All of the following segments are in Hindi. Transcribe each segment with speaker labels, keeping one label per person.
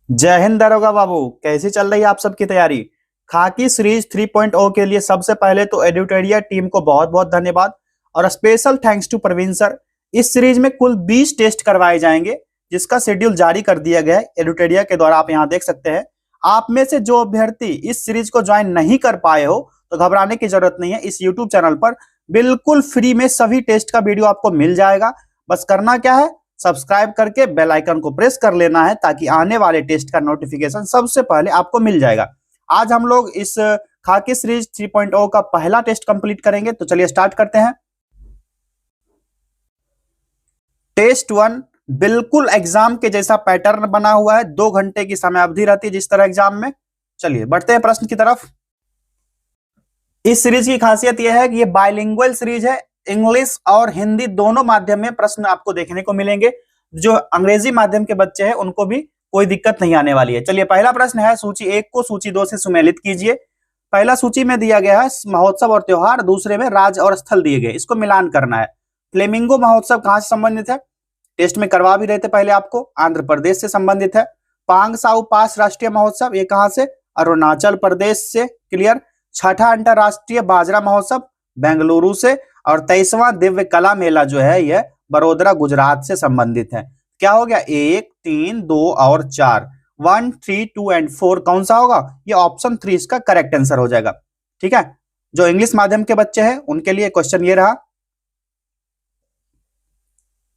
Speaker 1: जय हिंद दरोगा बाबू, कैसी चल रही है आप सबकी तैयारी। खाकी सीरीज 3.0 के लिए सबसे पहले तो एडिटोरियल टीम को बहुत बहुत धन्यवाद और special thanks to Praveen sir. इस सीरीज में कुल 20 टेस्ट करवाए जाएंगे जिसका शेड्यूल जारी कर दिया गया है एडिटोरियल के द्वारा, आप यहाँ देख सकते हैं। आप में से जो अभ्यर्थी इस सीरीज को ज्वाइन नहीं कर पाए हो तो घबराने की जरूरत नहीं है। इस यूट्यूब चैनल पर बिल्कुल फ्री में सभी टेस्ट का वीडियो आपको मिल जाएगा। बस करना क्या है, सब्सक्राइब करके बेल आइकन को प्रेस कर लेना है ताकि आने वाले टेस्ट का नोटिफिकेशन सबसे पहले आपको मिल जाएगा। आज हम लोग इस खाकी सीरीज 3.0 का पहला टेस्ट कंप्लीट करेंगे, तो चलिए स्टार्ट करते हैं। टेस्ट 1 बिल्कुल एग्जाम के जैसा पैटर्न बना हुआ है, 2 घंटे की समय अवधि रहती है जिस तरह एग्जाम में। चलिए बढ़ते हैं प्रश्न की तरफ। इस सीरीज की खासियत यह है कि ये बाइलिंगुअल सीरीज है, इंग्लिश और हिंदी दोनों माध्यम में प्रश्न आपको देखने को मिलेंगे। जो अंग्रेजी माध्यम के बच्चे हैं उनको भी कोई दिक्कत नहीं आने वाली है। चलिए पहला प्रश्न है, सूची 1 को सूची 2 से सुमेलित कीजिए। पहला सूची में दिया गया है महोत्सव और त्योहार, दूसरे में राज्य और स्थल दिए गए, इसको मिलान करना है। फ्लेमिंगो महोत्सव कहां से संबंधित है, टेस्ट में करवा भी रहे थे पहले आपको, आंध्र प्रदेश से संबंधित है। पांग साउ पास राष्ट्रीय महोत्सव, ये कहां से, अरुणाचल प्रदेश से, क्लियर। छठा अंतरराष्ट्रीय बाजरा महोत्सव बेंगलुरु से, और 23वां दिव्य कला मेला जो है यह बड़ोदरा गुजरात से संबंधित है। क्या हो गया, 1, 3, 2 और 4, 1, 3, 2 एंड 4 कौन सा होगा, ये ऑप्शन 3 इसका करेक्ट आंसर हो जाएगा। ठीक है, जो इंग्लिश माध्यम के बच्चे हैं उनके लिए क्वेश्चन ये रहा,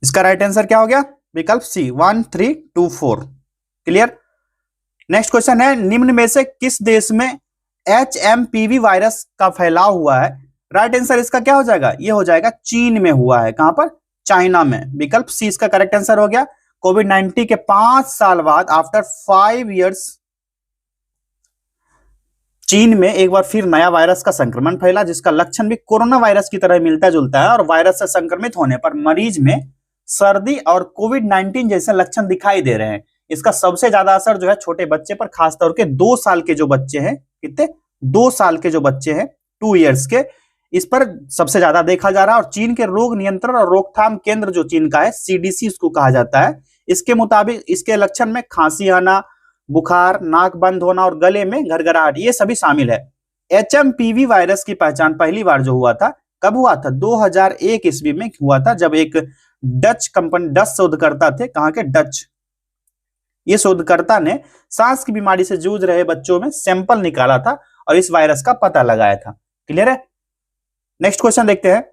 Speaker 1: इसका राइट आंसर क्या हो गया, विकल्प सी 1, 3, 2, 4, क्लियर। नेक्स्ट क्वेश्चन है, निम्न में से किस देश में HMPV वायरस का फैलाव हुआ है। राइट आंसर इसका क्या हो जाएगा, ये हो जाएगा चीन में हुआ है। कहां पर, चाइना में, विकल्प सी इसका करेक्ट आंसर हो गया। कोविड-19 के 5 साल बाद, आफ्टर 5 इयर्स, चीन में एक बार फिर नया वायरस का संक्रमण फैला जिसका लक्षण भी कोरोना वायरस की तरह मिलता जुलता है, और वायरस से संक्रमित होने पर मरीज में सर्दी और कोविड-19 जैसे लक्षण दिखाई दे रहे हैं। इसका सबसे ज्यादा असर जो है छोटे बच्चे पर, खासतौर के 2 साल के जो बच्चे हैं, कितने, 2 साल के जो बच्चे हैं, 2 इयर्स के, इस पर सबसे ज्यादा देखा जा रहा है। और चीन के रोग नियंत्रण और रोकथाम केंद्र जो चीन का है, CDC उसको कहा जाता है, इसके मुताबिक इसके लक्षण में खांसी आना, बुखार, नाक बंद होना और गले में घरघराहट, ये सभी शामिल है। HMPV वायरस की पहचान पहली बार जो हुआ था, कब हुआ था, 2001 ईस्वी में हुआ था, जब एक डच कंपनी, डच शोधकर्ता थे, कहां के, डच, ये शोधकर्ता ने सांस की बीमारी से जूझ रहे बच्चों में सैंपल निकाला था और इस वायरस का पता लगाया था। क्लियर है। नेक्स्ट क्वेश्चन देखते हैं,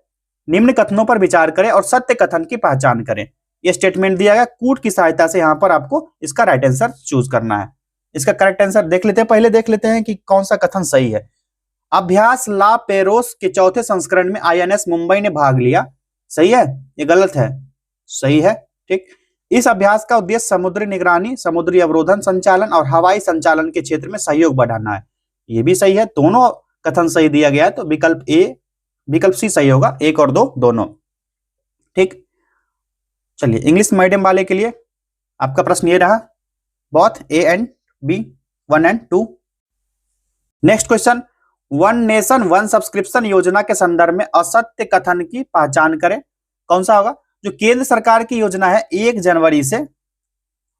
Speaker 1: निम्न कथनों पर विचार करें और सत्य कथन की पहचान करें। यह स्टेटमेंट दिया गया, कूट की सहायता से यहां पर आपको इसका राइट आंसर चूज करना है। इसका करेक्ट आंसर देख लेते हैं, पहले देख लेते हैं कि कौन सा कथन सही है। अभ्यास ला पेरोस के 4थे संस्करण में INS मुंबई ने भाग लिया, सही है, ये गलत है, सही है, ठीक। इस अभ्यास का उद्देश्य समुद्री निगरानी, समुद्री अवरोधन संचालन और हवाई संचालन के क्षेत्र में सहयोग बढ़ाना है, ये भी सही है। दोनों कथन सही दिया गया है, तो विकल्प ए, विकल्प सी सही होगा, 1 और 2 दोनों, ठीक। चलिए इंग्लिश मीडियम वाले के लिए आपका प्रश्न ये रहा, both A and B, 1 and 2। Next question, one nation one subscription योजना के संदर्भ में असत्य कथन की पहचान करें। कौन सा होगा, जो केंद्र सरकार की योजना है, 1 जनवरी से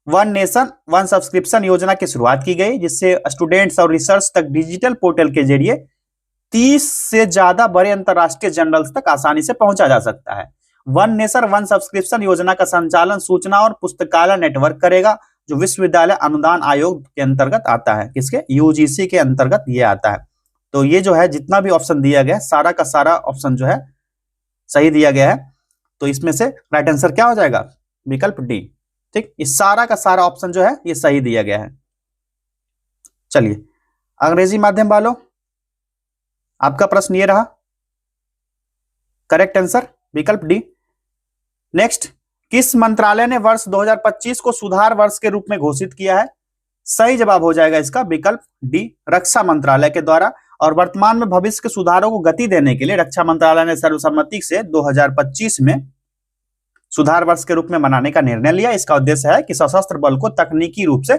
Speaker 1: वन नेशन वन सब्सक्रिप्शन योजना की शुरुआत की गई, जिससे स्टूडेंट्स और रिसर्च तक डिजिटल पोर्टल के जरिए 30 से ज्यादा बड़े अंतरराष्ट्रीय जर्नल्स तक आसानी से पहुंचा जा सकता है। वन नेशन वन सब्सक्रिप्शन योजना का संचालन सूचना और पुस्तकालय नेटवर्क करेगा, जो विश्वविद्यालय अनुदान आयोग के अंतर्गत आता है, किसके, UGC के अंतर्गत ये आता है। तो ये जो है जितना भी ऑप्शन दिया गया, सारा का सारा ऑप्शन जो है सही दिया गया है, तो इसमें से राइट आंसर क्या हो जाएगा, विकल्प डी, ठीक। इस सारा का सारा ऑप्शन जो है ये सही दिया गया है। चलिए अंग्रेजी माध्यम वालों, आपका प्रश्न ये रहा, करेक्ट आंसर विकल्प डी। नेक्स्ट, किस मंत्रालय ने वर्ष 2025 को सुधार वर्ष के रूप में घोषित किया है। सही जवाब हो जाएगा इसका विकल्प डी, रक्षा मंत्रालय के द्वारा। और वर्तमान में भविष्य के सुधारों को गति देने के लिए रक्षा मंत्रालय ने सर्वसम्मति से 2025 में सुधार वर्ष के रूप में मनाने का निर्णय लिया। इसका उद्देश्य है कि सशस्त्र बल को तकनीकी रूप से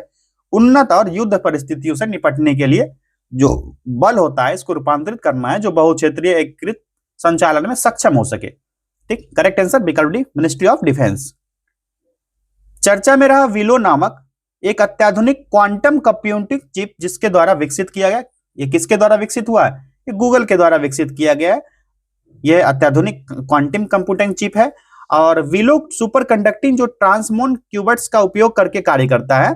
Speaker 1: उन्नत और युद्ध परिस्थितियों से निपटने के लिए जो बल होता है इसको रूपांतरित करना है, जो बहुक्षेत्रीय एकीकृत संचालन में सक्षम हो सके, ठीक। करेक्ट आंसर विकल्प डी, मिनिस्ट्री ऑफ डिफेंस। चर्चा में रहा विलो नामक एक अत्याधुनिक क्वांटम कंप्यूटिंग चिप जिसके द्वारा विकसित किया गया। ये किसके द्वारा विकसित हुआ है? ये गूगल के द्वारा विकसित किया गया है। यह अत्याधुनिक क्वांटम कंप्यूटिंग चिप है और विलो सुपर कंडक्टिंग जो ट्रांसमोन क्यूबट्स का उपयोग करके कार्य करता है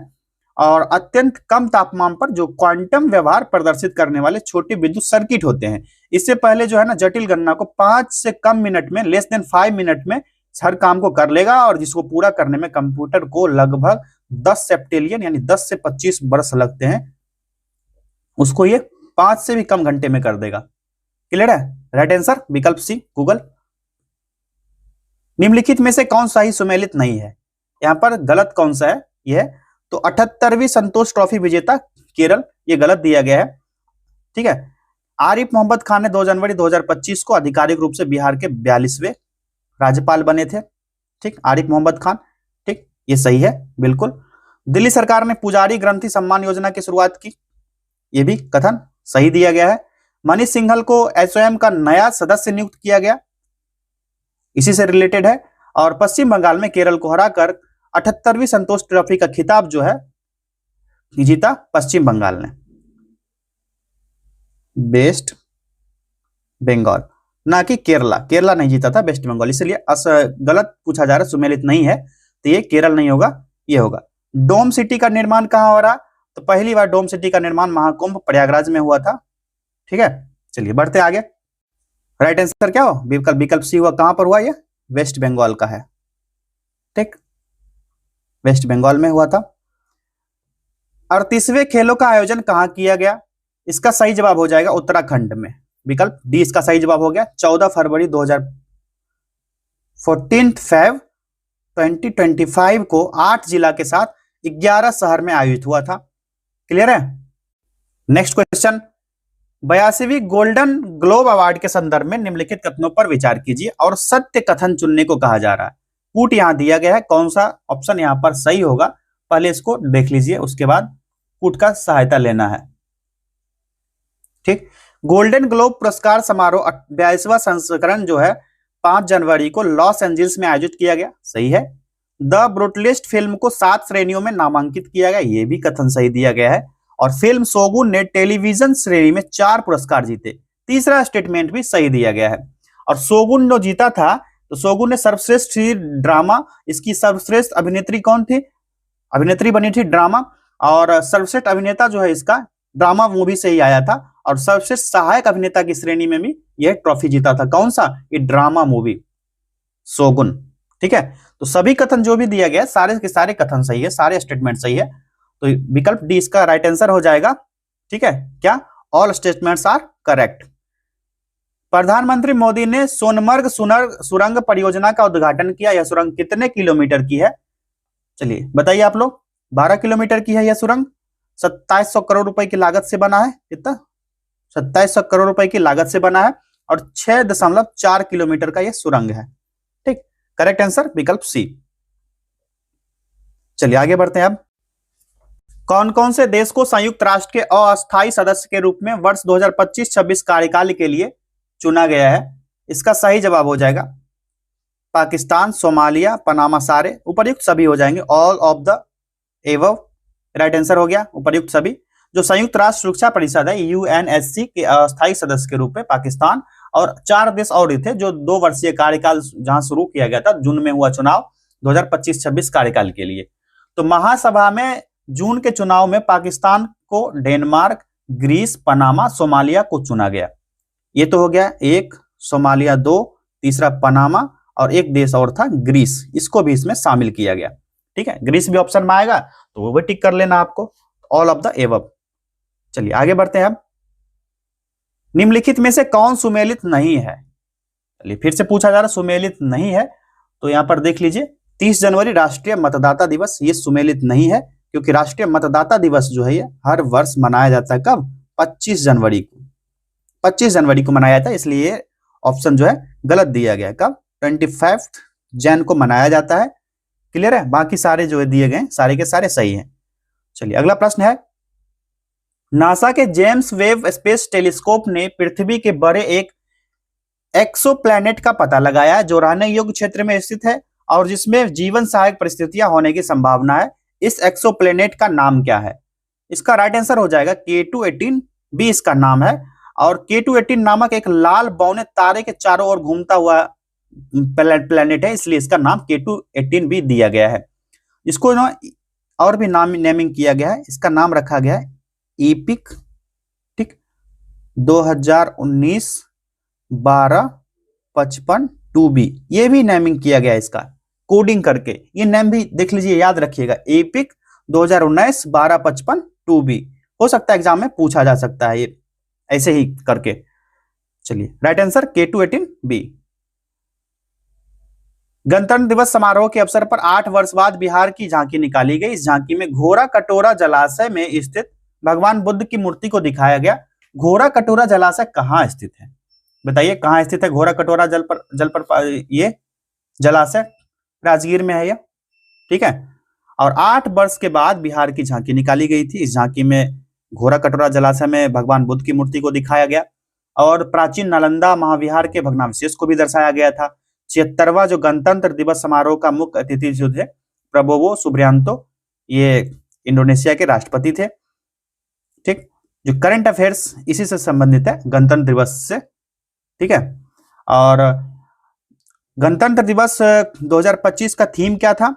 Speaker 1: और अत्यंत कम तापमान पर जो क्वांटम व्यवहार प्रदर्शित करने वाले छोटे विद्युत सर्किट होते हैं। इससे पहले जो है ना जटिल गणना को 5 से कम मिनट में, लेस देन 5 मिनट में हर काम को कर लेगा और जिसको पूरा करने में कंप्यूटर को लगभग 10 सेप्टेलियन यानी 10 से 25 वर्ष लगते हैं, उसको ये 5 से भी कम घंटे में कर देगा। क्लियर है? राइट आंसर विकल्प सी गूगल। निम्नलिखित में से कौन सा ही सुमेलित नहीं है? यहां पर गलत कौन सा है? यह तो 78वीं संतोष ट्रॉफी विजेता केरल, ये गलत दिया गया है। ठीक है। आरिफ मोहम्मद खान ने 2 जनवरी 2025 को आधिकारिक रूप से बिहार के 42वें राज्यपाल बने थे। ठीक, आरिफ मोहम्मद खान। ठीक, ये सही है बिल्कुल। दिल्ली सरकार ने पुजारी ग्रंथि सम्मान योजना की शुरुआत की, ये भी कथन सही दिया गया है। मनीष सिंघल को एसओएम का नया सदस्य नियुक्त किया गया, इसी से रिलेटेड है। और पश्चिम बंगाल में केरल को हराकर 78वीं संतोष ट्रॉफी का खिताब जो है जीता पश्चिम बंगाल ने। वेस्ट बंगाल ना कि केरला, केरला नहीं जीता था, वेस्ट बंगाल, इसलिए गलत पूछा जा रहा है, सुमेलित नहीं है, तो ये केरल नहीं होगा, ये होगा। डोम सिटी का निर्माण कहां हो रहा? तो पहली बार डोम सिटी का निर्माण महाकुंभ प्रयागराज में हुआ था। ठीक है, चलिए बढ़ते आगे। राइट आंसर क्या हो? विकल्प सी हुआ। कहां पर हुआ? ये वेस्ट बंगाल का है। ठीक, वेस्ट बंगाल में हुआ था। 38वें खेलों का आयोजन कहां किया गया? इसका सही जवाब हो जाएगा उत्तराखंड में। विकल्प डी इसका सही जवाब हो गया। 14 फरवरी 2025 को 8 जिला के साथ 11 शहर में आयोजित हुआ था। क्लियर है? नेक्स्ट क्वेश्चन, 82वीं गोल्डन ग्लोब अवार्ड के संदर्भ में निम्नलिखित कथनों पर विचार कीजिए और सत्य कथन चुनने को कहा जा रहा है। पुट यहां दिया गया है, कौन सा ऑप्शन यहां पर सही होगा पहले इसको देख लीजिए, उसके बाद पुट का सहायता लेना है। ठीक, गोल्डन ग्लोब पुरस्कार समारोह 82वां संस्करण जो है 5 जनवरी को लॉस एंजल्स में आयोजित किया गया, सही है। द ब्रूटलिस्ट फिल्म को 7 श्रेणियों में नामांकित किया गया, यह भी कथन सही दिया गया है। और फिल्म शोगुन ने टेलीविजन श्रेणी में 4 पुरस्कार जीते, तीसरा स्टेटमेंट भी सही दिया गया है। और शोगुन जो जीता था, तो शोगुन ने सर्वश्रेष्ठ ड्रामा, इसकी सर्वश्रेष्ठ अभिनेत्री कौन थी? अभिनेत्री बनी थी ड्रामा, और सर्वश्रेष्ठ अभिनेता जो है इसका ड्रामा मूवी से ही आया था। और सर्वश्रेष्ठ सहायक अभिनेता की श्रेणी में भी यह ट्रॉफी जीता था, कौन सा? ये ड्रामा मूवी शोगुन। ठीक है, तो सभी कथन जो भी दिया गया सारे के सारे कथन सही है, सारे स्टेटमेंट सही है, तो विकल्प डी इसका राइट आंसर हो जाएगा। ठीक है, क्या? All statements are correct. प्रधानमंत्री मोदी ने सोनमर्ग सुरंग परियोजना का उद्घाटन किया, यह सुरंग कितने किलोमीटर की है? चलिए बताइए आप लोग। 12 किलोमीटर की है यह सुरंग, 2700 करोड़ रुपए की लागत से बना है। कितना? 2700 करोड़ रुपए की लागत से बना है और 6.4 किलोमीटर का यह सुरंग है। ठीक, करेक्ट आंसर विकल्प सी। चलिए आगे बढ़ते हैं। अब कौन कौन से देश को संयुक्त राष्ट्र के अस्थायी सदस्य के रूप में वर्ष 2025-26 कार्यकाल के लिए चुना गया है? इसका सही जवाब हो जाएगा पाकिस्तान, सोमालिया, पनामा, सारे उपर्युक्त सभी हो जाएंगे। All of the above right answer हो गया, उपर्युक्त सभी। जो संयुक्त राष्ट्र सुरक्षा परिषद है यूएनएससी के अस्थायी सदस्य के रूप में पाकिस्तान और 4 देश और ही थे जो 2 वर्षीय कार्यकाल जहां शुरू किया गया था, जून में हुआ चुनाव 2025-26 कार्यकाल के लिए। तो महासभा में जून के चुनाव में पाकिस्तान को, डेनमार्क, ग्रीस, पनामा, सोमालिया को चुना गया। ये तो हो गया 1, सोमालिया 2, तीसरा पनामा और एक देश और था ग्रीस, इसको भी इसमें शामिल किया गया। ठीक है, ग्रीस भी ऑप्शन में आएगा तो वो भी टिक कर लेना आपको, ऑल ऑफ द एबव। चलिए आगे बढ़ते हैं। अब निम्नलिखित में से कौन सुमेलित नहीं है? चलिए फिर से पूछा जा रहा सुमेलित नहीं है, तो यहां पर देख लीजिए 30 जनवरी राष्ट्रीय मतदाता दिवस, ये सुमेलित नहीं है क्योंकि राष्ट्रीय मतदाता दिवस जो है ये हर वर्ष मनाया जाता है। कब? 25 जनवरी को, 25 जनवरी को मनाया जाता है, इसलिए ऑप्शन जो है गलत दिया गया है। कब? 25 जैन को मनाया जाता है। क्लियर है? बाकी सारे जो है दिए गए सारे के सारे सही हैं। चलिए अगला प्रश्न है, नासा के जेम्स वेब स्पेस टेलीस्कोप ने पृथ्वी के बड़े एक एक्सोप्लैनेट का पता लगाया जो रहने योग्य क्षेत्र में स्थित है और जिसमें जीवन सहायक परिस्थितियां होने की संभावना है। इस एक्सोप्लैनेट का नाम क्या है? इसका राइट आंसर हो जाएगा K2-18b इसका नाम है। और K2-18 नामक एक लाल बौने तारे के चारों ओर घूमता हुआ प्लेनेट है, इसलिए इसका नाम K2-18b दिया गया है। इसको ना और भी नाम नेमिंग किया गया है, इसका नाम रखा गया है एपिक, ठीक, 2019 1255 2b, ये भी नेमिंग किया गया है इसका कोडिंग करके। ये नेम भी देख लीजिए, याद रखिएगा, एपिक 2019 1255 2b। हो सकता है एग्जाम में पूछा जा सकता है ये ऐसे ही करके। चलिए राइट आंसर K2-18b। गणतंत्र दिवस समारोह के अवसर पर 8 वर्ष बाद बिहार की झांकी निकाली गई। इस झांकी में घोरा कटोरा जलाशय में स्थित भगवान बुद्ध की मूर्ति को दिखाया गया। घोरा कटोरा जलाशय कहाँ स्थित है? बताइए कहाँ स्थित है घोरा कटोरा ये जलाशय? राजगीर में है यह, ठीक है। और 8 वर्ष के बाद बिहार की झांकी निकाली गई थी। इस झांकी में घोरा कटोरा जलाशय में भगवान बुद्ध की मूर्ति को दिखाया गया और प्राचीन नालंदा महाविहार के भग्नावशेष को भी दर्शाया गया था। 76वां जो गणतंत्र दिवस समारोह का मुख्य अतिथि जो थे प्रबोवो सुबियांतो, ये इंडोनेशिया के राष्ट्रपति थे, ठीक। जो करंट अफेयर्स इसी से संबंधित है, गणतंत्र दिवस से, ठीक है। और गणतंत्र दिवस 2025 का थीम क्या था?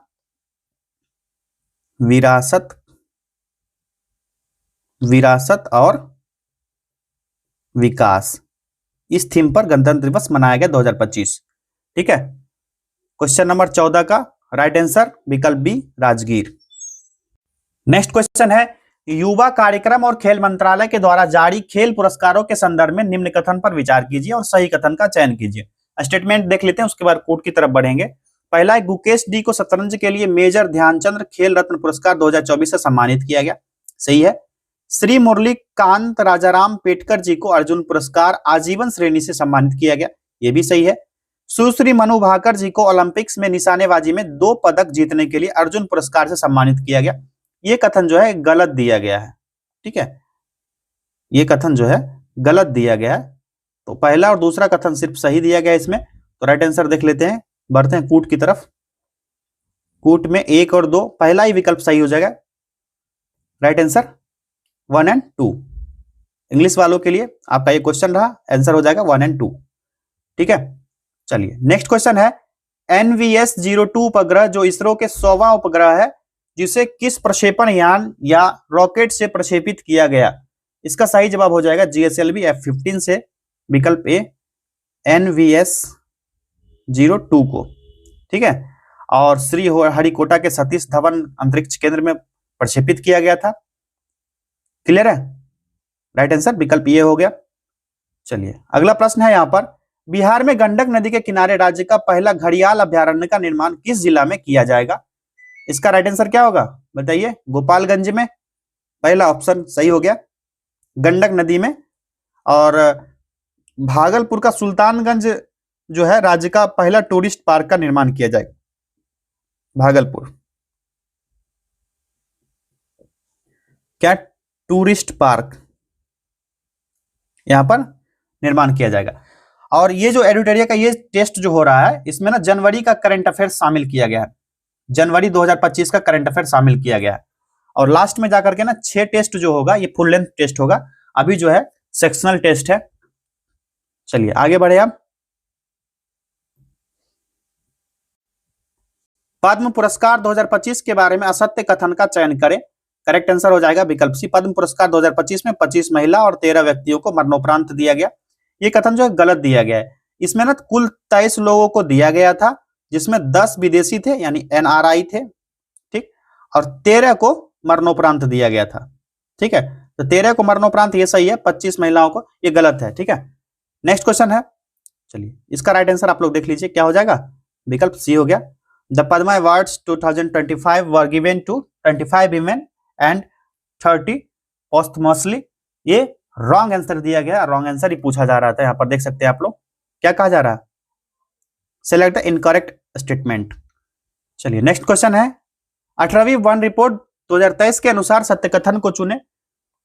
Speaker 1: विरासत, विरासत और विकास, इस थीम पर गणतंत्र दिवस मनाया गया 2025, ठीक है। क्वेश्चन नंबर 14 का राइट आंसर विकल्प बी राजगीर। नेक्स्ट क्वेश्चन है, युवा कार्यक्रम और खेल मंत्रालय के द्वारा जारी खेल पुरस्कारों के संदर्भ में निम्न कथन पर विचार कीजिए और सही कथन का चयन कीजिए। स्टेटमेंट देख लेते हैं, उसके बाद कोड की तरफ बढ़ेंगे। पहला है, गुकेश डी को शतरंज के लिए मेजर ध्यानचंद्र खेल रत्न पुरस्कार 2024 से सम्मानित किया गया, सही है। श्री मुरली कांत राजाराम पेटकर जी को अर्जुन पुरस्कार आजीवन श्रेणी से सम्मानित किया गया, ये भी सही है। सुश्री मनु भाकर जी को ओलंपिक्स में निशानेबाजी में 2 पदक जीतने के लिए अर्जुन पुरस्कार से सम्मानित किया गया, ये कथन जो है गलत दिया गया है, ठीक है। ये कथन जो है गलत दिया गया है, तो पहला और दूसरा कथन सिर्फ सही दिया गया है इसमें। तो राइट आंसर देख लेते हैं, बढ़ते हैं कूट की तरफ। कूट में 1 और 2, पहला ही विकल्प सही हो जाएगा। राइट आंसर 1 और 2। इंग्लिश वालों के लिए आपका ये क्वेश्चन रहा, आंसर हो जाएगा 1 और 2, ठीक है। चलिए नेक्स्ट क्वेश्चन है, NVS-02 उपग्रह जो इसरो के 100वां उपग्रह है, जिसे किस प्रक्षेपण यान या रॉकेट से प्रक्षेपित किया गया? इसका सही जवाब हो जाएगा GSLV F-15 से, विकल्प ए NVS-02 को, ठीक है। और श्री हरिकोटा के सतीश धवन अंतरिक्ष केंद्र में प्रक्षेपित किया गया था, क्लियर है। राइट आंसर विकल्प ए हो गया। चलिए अगला प्रश्न है, यहां पर बिहार में गंडक नदी के किनारे राज्य का पहला घड़ियाल अभ्यारण्य का निर्माण किस जिला में किया जाएगा? इसका राइट आंसर क्या होगा बताइए? गोपालगंज में, पहला ऑप्शन सही हो गया, गंडक नदी में। और भागलपुर का सुल्तानगंज जो है राज्य का पहला टूरिस्ट पार्क का निर्माण किया जाएगा, भागलपुर क्या टूरिस्ट पार्क यहां पर निर्माण किया जाएगा। और ये जो एडिटोरिया का ये टेस्ट जो हो रहा है, इसमें ना जनवरी का करंट अफेयर शामिल किया गया है, जनवरी 2025 का करंट अफेयर शामिल किया गया है। और लास्ट में जाकर के ना 6 टेस्ट जो होगा ये फुल लेंथ टेस्ट होगा, अभी जो है सेक्शनल टेस्ट है। चलिए आगे बढ़े आप। पद्म पुरस्कार 2025 के बारे में असत्य कथन का चयन करें। करेक्ट आंसर हो जाएगा विकल्प सी, पद्म पुरस्कार 2025 में 25 महिला और 13 व्यक्तियों को मरणोपरांत दिया गया, ये कथन जो है गलत दिया गया है। इसमें ना कुल 23 लोगों को दिया गया था, जिसमें 10 विदेशी थे यानी NRI थे, ठीक, और 13 को मरणोपरांत दिया गया था, ठीक है। तो 13 को मरणोपरांत ये सही है, 25 महिलाओं को ये गलत है, ठीक है। नेक्स्ट क्वेश्चन है, चलिए इसका राइट आंसर आप लोग देख लीजिए क्या हो जाएगा, विकल्प सी हो गया। The Padma awards 2025 were given to 25 women and 30 posthumously, ये रॉन्ग आंसर दिया गया, रॉन्ग आंसर ही पूछा जा रहा था। यहां पर देख सकते हैं आप लोग क्या कहा जा रहा है, सेलेक्ट इनकरेक्ट स्टेटमेंट। चलिए नेक्स्ट क्वेश्चन है, 18वीं वन रिपोर्ट 2023 के अनुसार सत्य कथन को चुने।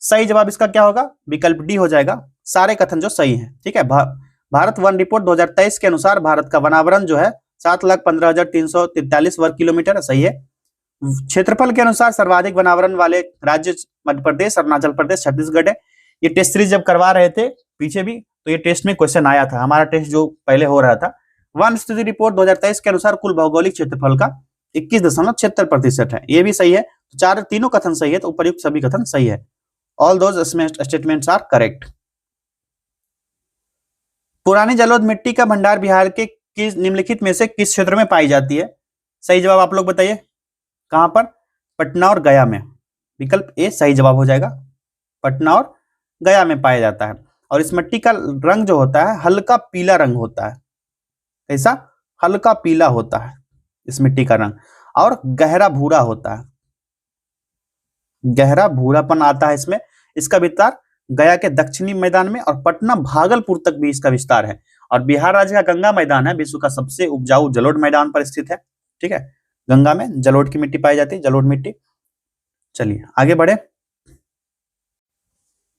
Speaker 1: सही जवाब इसका क्या होगा, विकल्प डी हो जाएगा, सारे कथन जो सही हैं, ठीक है। भारत वन रिपोर्ट 2023 के अनुसार भारत का वनावरण जो है 7,15,343 वर्ग किलोमीटर, सही है। क्षेत्रफल के अनुसार सर्वाधिक वनावरण वाले राज्य मध्य प्रदेश, अरुणाचल प्रदेश, छत्तीसगढ़ है। ये टेस्ट सीरीज जब करवा रहे थे पीछे भी, तो ये टेस्ट में क्वेश्चन आया था, हमारा टेस्ट जो पहले हो रहा था। वन स्थिति रिपोर्ट 2023 के अनुसार कुल भौगोलिक क्षेत्रफल का 21.76% है। ये भी सही है, तो तीनों कथन सही है, तो उपर्युक्त सभी कथन सही है। All those statements are correct. पुरानी जलोढ़ मिट्टी का भंडार बिहार के किस निम्नलिखित में से किस क्षेत्र में पाई जाती है? सही जवाब आप लोग बताइए, कहां पर? पटना और गया में। विकल्प ए सही जवाब हो जाएगा, पटना और गया में पाया जाता है। और इस मिट्टी का रंग जो होता है हल्का पीला रंग होता है। कैसा? हल्का पीला होता है इस मिट्टी का रंग, और गहरा भूरा होता है, गहरा भूरापन आता है इसमें। इसका विस्तार गया के दक्षिणी मैदान में और पटना भागलपुर तक भी इसका विस्तार है। और बिहार राज्य का गंगा मैदान है विश्व का सबसे उपजाऊ जलोढ़ मैदान पर स्थित है। ठीक है, गंगा में जलोढ़ की मिट्टी पाई जाती है, जलोढ़ मिट्टी। चलिए आगे बढ़े।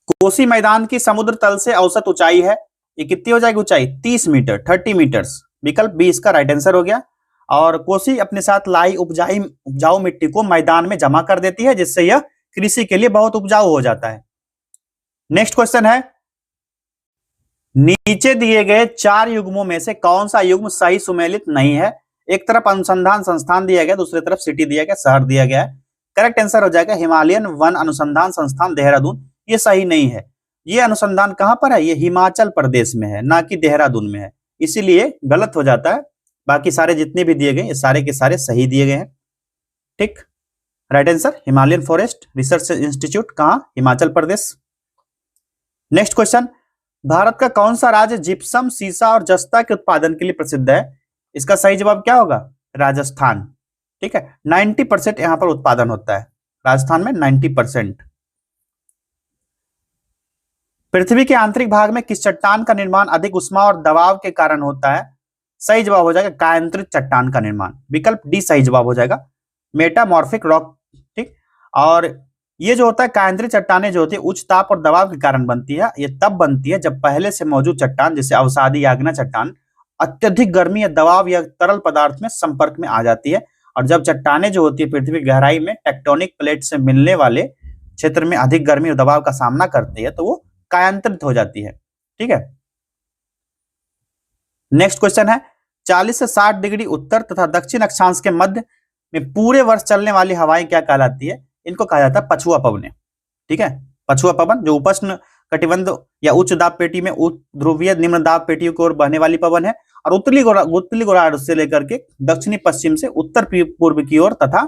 Speaker 1: कोसी मैदान की समुद्र तल से औसत ऊंचाई है, ये कितनी हो जाएगी ऊंचाई? 30 मीटर, 30 मीटर्स। विकल्प बी इसका राइट आंसर हो गया। और कोसी अपने साथ लाई उपजाऊ मिट्टी को मैदान में जमा कर देती है, जिससे यह कृषि के लिए बहुत उपजाऊ हो जाता है। नेक्स्ट क्वेश्चन है, नीचे दिए गए 4 युग्मों में से कौन सा युग्म सही सुमेलित नहीं है? एक तरफ अनुसंधान संस्थान दिया गया, दूसरी तरफ सिटी दिया गया, शहर दिया गया है। करेक्ट आंसर हो जाएगा हिमालयन वन अनुसंधान संस्थान देहरादून। ये सही नहीं है। ये अनुसंधान कहां पर है? ये हिमाचल प्रदेश में है, ना कि देहरादून में है, इसीलिए गलत हो जाता है। बाकी सारे जितने भी दिए गए ये सारे के सारे सही दिए गए हैं। ठीक, right answer Himalayan forest research institute, कहां? हिमाचल प्रदेश। नेक्स्ट क्वेश्चन, भारत का कौन सा राज्य जिप्सम, सीसा और जस्ता के उत्पादन के लिए प्रसिद्ध है? इसका सही जवाब क्या होगा? राजस्थान। ठीक है, 90% यहां पर उत्पादन होता है राजस्थान में, 90%। पृथ्वी के आंतरिक भाग में किस चट्टान का निर्माण अधिक उष्मा और दबाव के कारण होता है? सही जवाब हो जाएगा कायांतरित चट्टान का निर्माण। विकल्प डी सही जवाब हो जाएगा, मेटामॉर्फिक रॉक। ठीक, और ये जो होता है कायांतरित चट्टानें जो होती है उच्च ताप और दबाव के कारण बनती है। ये तब बनती है जब पहले से मौजूद चट्टान, जैसे अवसादी आग्नेय चट्टान, अत्यधिक गर्मी या दबाव या तरल पदार्थ में संपर्क में आ जाती है। और जब चट्टानें जो होती है पृथ्वी की गहराई में टेक्टोनिक प्लेट से मिलने वाले क्षेत्र में अधिक गर्मी और दबाव का सामना करती है, तो वो कायांतरित हो जाती है। ठीक है, नेक्स्ट क्वेश्चन है, 40 से 60 डिग्री उत्तर तथा दक्षिण अक्षांश के मध्य में पूरे वर्ष चलने वाली हवाएं क्या कहलाती है? इनको कहा जाता है पछुआ पवनें। ठीक है, पछुआ पवन जो उष्ण कटिबंध या उच्च दाब पेटी में ध्रुवीय निम्न दाब पेटियों की ओर बहने वाली पवन है। और उत्तरी गोलार्ध से लेकर के दक्षिणी पश्चिम से उत्तर पूर्व की ओर तथा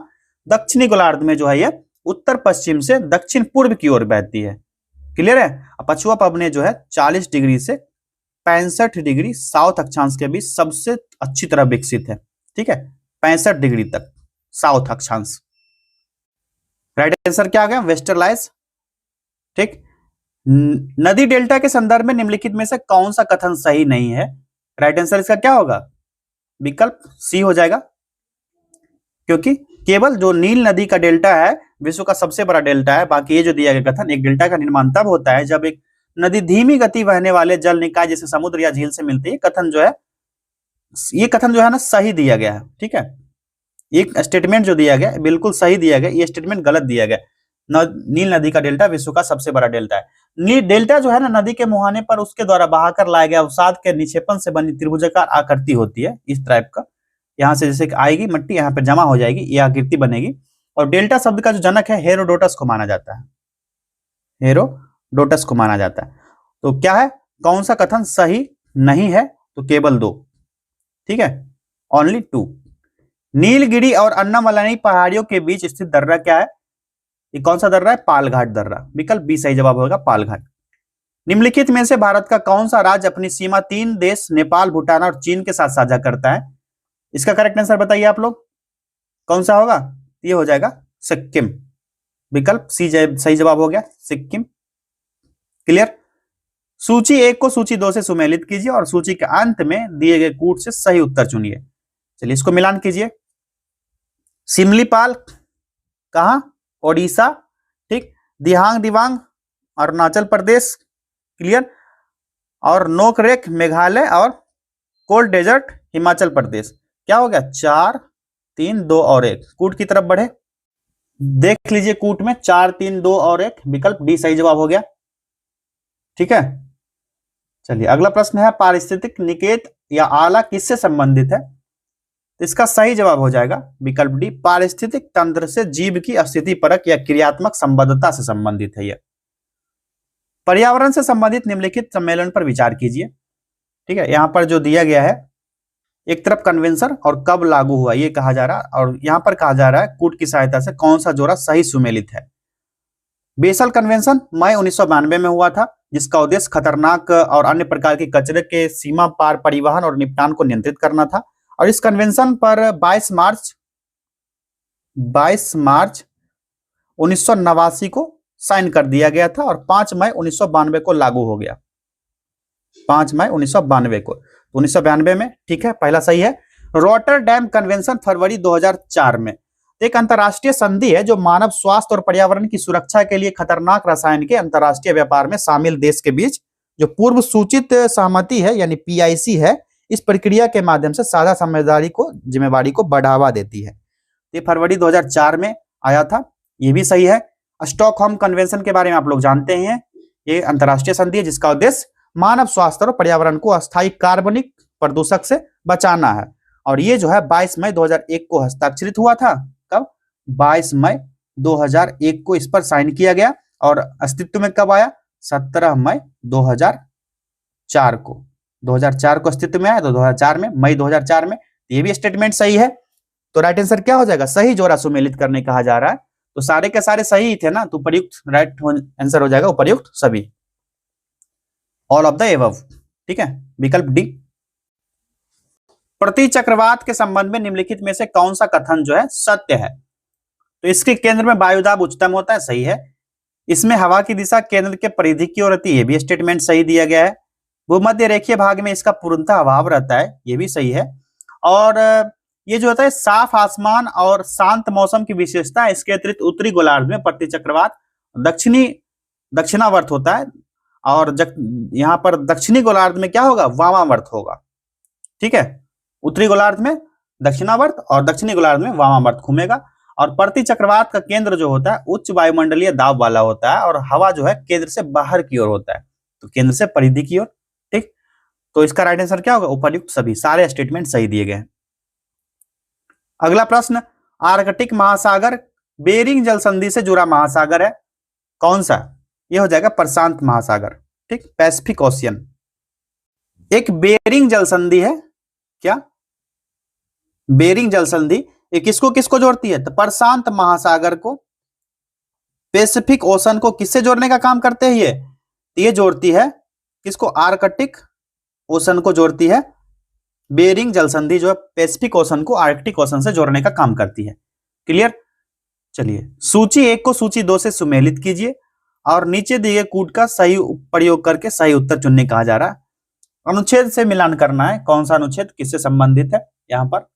Speaker 1: दक्षिणी गोलार्ध में जो है ये उत्तर पश्चिम से दक्षिण पूर्व की ओर बहती है। क्लियर है? पछुआ पवनें जो है 40 डिग्री से 65 डिग्री साउथ अक्षांश के बीच सबसे अच्छी तरह विकसित है। ठीक है, 65 डिग्री तक साउथ अक्षांश। राइट आंसर क्या आ गया? वेस्टरलाइज। ठीक, नदी डेल्टा के संदर्भ में निम्नलिखित में से कौन सा कथन सही नहीं है? राइट आंसर इसका क्या होगा? विकल्प सी हो जाएगा, क्योंकि केवल जो नील नदी का डेल्टा है विश्व का सबसे बड़ा डेल्टा है। बाकी ये जो दिया गया कथन, एक डेल्टा का निर्माण तब होता है जब एक नदी धीमी गति बहने वाले जल निकाय जैसे समुद्र या झील से मिलती है। कथन जो है ये कथन जो है ना सही दिया गया है। ठीक है, एक स्टेटमेंट जो दिया गया बिल्कुल सही दिया गया, ये स्टेटमेंट गलत दिया गया। नील नदी का डेल्टा विश्व का सबसे बड़ा डेल्टा है। नील डेल्टा जो है ना नदी के मुहाने पर उसके द्वारा बहाकर लाया गया अवसाद के निक्षेपण से बनी त्रिभुजाकार आकृति होती है, इस टाइप का। यहाँ से जैसे आएगी मिट्टी यहाँ पर जमा हो जाएगी, ये आकृति बनेगी। और डेल्टा शब्द का जो जनक है हेरोडोटस को माना जाता है, हेरोडोटस को माना जाता है। तो क्या है, कौन सा कथन सही नहीं है? तो केवल 2। ठीक है, ओनली 2। नीलगिरी और अन्नामलाई पहाड़ियों के बीच स्थित दर्रा क्या है? ये कौन सा दर्रा है? पालघाट दर्रा। विकल्प बी सही जवाब होगा, पालघाट। निम्नलिखित में से भारत का कौन सा राज्य अपनी सीमा 3 देश नेपाल, भूटान और चीन के साथ साझा करता है? इसका करेक्ट आंसर बताइए आप लोग, कौन सा होगा? ये हो जाएगा सिक्किम। विकल्प सी सही जवाब हो गया, सिक्किम। क्लियर? सूची 1 को सूची 2 से सुमेलित कीजिए और सूची के अंत में दिए गए कूट से सही उत्तर चुनिए। चलिए इसको मिलान कीजिए। सिमलीपाल कहां? ओडिशा। ठीक, दिहांग दिवांग अरुणाचल प्रदेश। क्लियर? और नोकरेक मेघालय और कोल्ड डेजर्ट हिमाचल प्रदेश। क्या हो गया? 4, 3, 2 और 1। कूट की तरफ बढ़े। देख लीजिए कूट में 4 3 2 और 1, विकल्प डी सही जवाब हो गया। ठीक है, चलिए अगला प्रश्न है पारिस्थितिक निकेत या आला किससे संबंधित है? तो इसका सही जवाब हो जाएगा विकल्प डी, पारिस्थितिक तंत्र से जीव की स्थिति परक या क्रियात्मक संबद्धता से संबंधित है यह। पर्यावरण से संबंधित निम्नलिखित सम्मेलन पर विचार कीजिए। ठीक है, यहां पर जो दिया गया है, एक तरफ कन्वेंशन और कब लागू हुआ ये कहा जा रहा है, और यहां पर कहा जा रहा है कूट की सहायता से कौन सा जोड़ा सही सुमेलित है। बेसल कन्वेंशन मई 1992 में हुआ था, जिसका उद्देश्य खतरनाक और अन्य प्रकार के कचरे के सीमा पार परिवहन और निपटान को नियंत्रित करना था। और इस कन्वेंशन पर 22 मार्च 1989 को साइन कर दिया गया था और 5 मई 1992 को लागू हो गया। 5 मई 1992 को, 1992 में। ठीक है, पहला सही है। रॉटरडैम कन्वेंशन फरवरी 2004 में, एक अंतर्राष्ट्रीय संधि है जो मानव स्वास्थ्य और पर्यावरण की सुरक्षा के लिए खतरनाक रसायन के अंतर्राष्ट्रीय व्यापार में शामिल देश के बीच जो पूर्व सूचित सहमति है यानी पीआईसी है, इस प्रक्रिया के माध्यम से साझा जिम्मेवारी को बढ़ावा देती है। ये फरवरी 2004 में आया था, ये भी सही है। स्टॉकहोम कन्वेंशन के बारे में आप लोग जानते हैं, ये अंतर्राष्ट्रीय संधि है जिसका उद्देश्य मानव स्वास्थ्य और पर्यावरण को अस्थायी कार्बनिक प्रदूषक से बचाना है। और ये जो है 22 मई 2001 को हस्ताक्षरित हुआ था। कब? 22 मई 2001 को इस पर साइन किया गया और अस्तित्व में कब आया? 17 मई 2004 को। 2004 को अस्तित्व में आया, तो 2004 में, मई 2004 में। ये भी स्टेटमेंट सही है। तो राइट आंसर क्या हो जाएगा? सही जोड़ा सुमेलित करने कहा जा रहा है। तो सारे के सारे सही थे ना, तो उपयुक्त राइट आंसर हो जाएगा उपयुक्त सभी, ऑल ऑफ द एबव। ठीक है, विकल्प डी। प्रति चक्रवात के संबंध में निम्नलिखित में से कौन सा कथन जो है सत्य है? तो इसके केंद्र में वायुदाब उच्चतम होता है, सही है। इसमें हवा की दिशा केंद्र के परिधि की ओर रहती है, ये भी स्टेटमेंट सही दिया गया है। भूमध्य रेखीय भाग में इसका पूर्णतः अभाव रहता है, ये भी सही है। और ये जो होता है साफ आसमान और शांत मौसम की विशेषता है। इसके अतिरिक्त उत्तरी गोलार्ध में प्रति चक्रवात दक्षिणावर्त होता है, और यहाँ पर दक्षिणी गोलार्ध में क्या होगा? वामावर्त होगा। ठीक है, उत्तरी गोलार्ध में दक्षिणावर्त और दक्षिणी गोलार्ध में वामावर्त घूमेगा। और प्रति चक्रवात का केंद्र जो होता है उच्च वायुमंडलीय दाब वाला होता है, और हवा जो है केंद्र से बाहर की ओर होता है, तो केंद्र से परिधि की ओर। ठीक, तो इसका राइट आंसर क्या होगा? उपयुक्त सभी, सारे स्टेटमेंट सही दिए गए। अगला प्रश्न, आर्कटिक महासागर बेरिंग जल संधि से जुड़ा महासागर है, कौन सा? यह हो जाएगा प्रशांत महासागर। ठीक, पैसिफिक ओशियन। एक बेरिंग जल संधि है, क्या? बेरिंग जल संधि ये किसको किसको जोड़ती है? तो प्रशांत महासागर को पैसिफिक ओशन को किससे जोड़ने का काम करते हैं ये जोड़ती है किसको? आर्कटिक ओशन को जोड़ती है। बेरिंग जल संधि जो है पैसिफिक ओशन को आर्कटिक ओशन से जोड़ने का काम करती है। क्लियर? चलिए सूची 1 को सूची 2 से सुमेलित कीजिए और नीचे दिए गए कूट का सही प्रयोग करके सही उत्तर चुनने कहा जा रहा है। अनुच्छेद से मिलान करना है, कौन सा अनुच्छेद किससे संबंधित है यहां पर।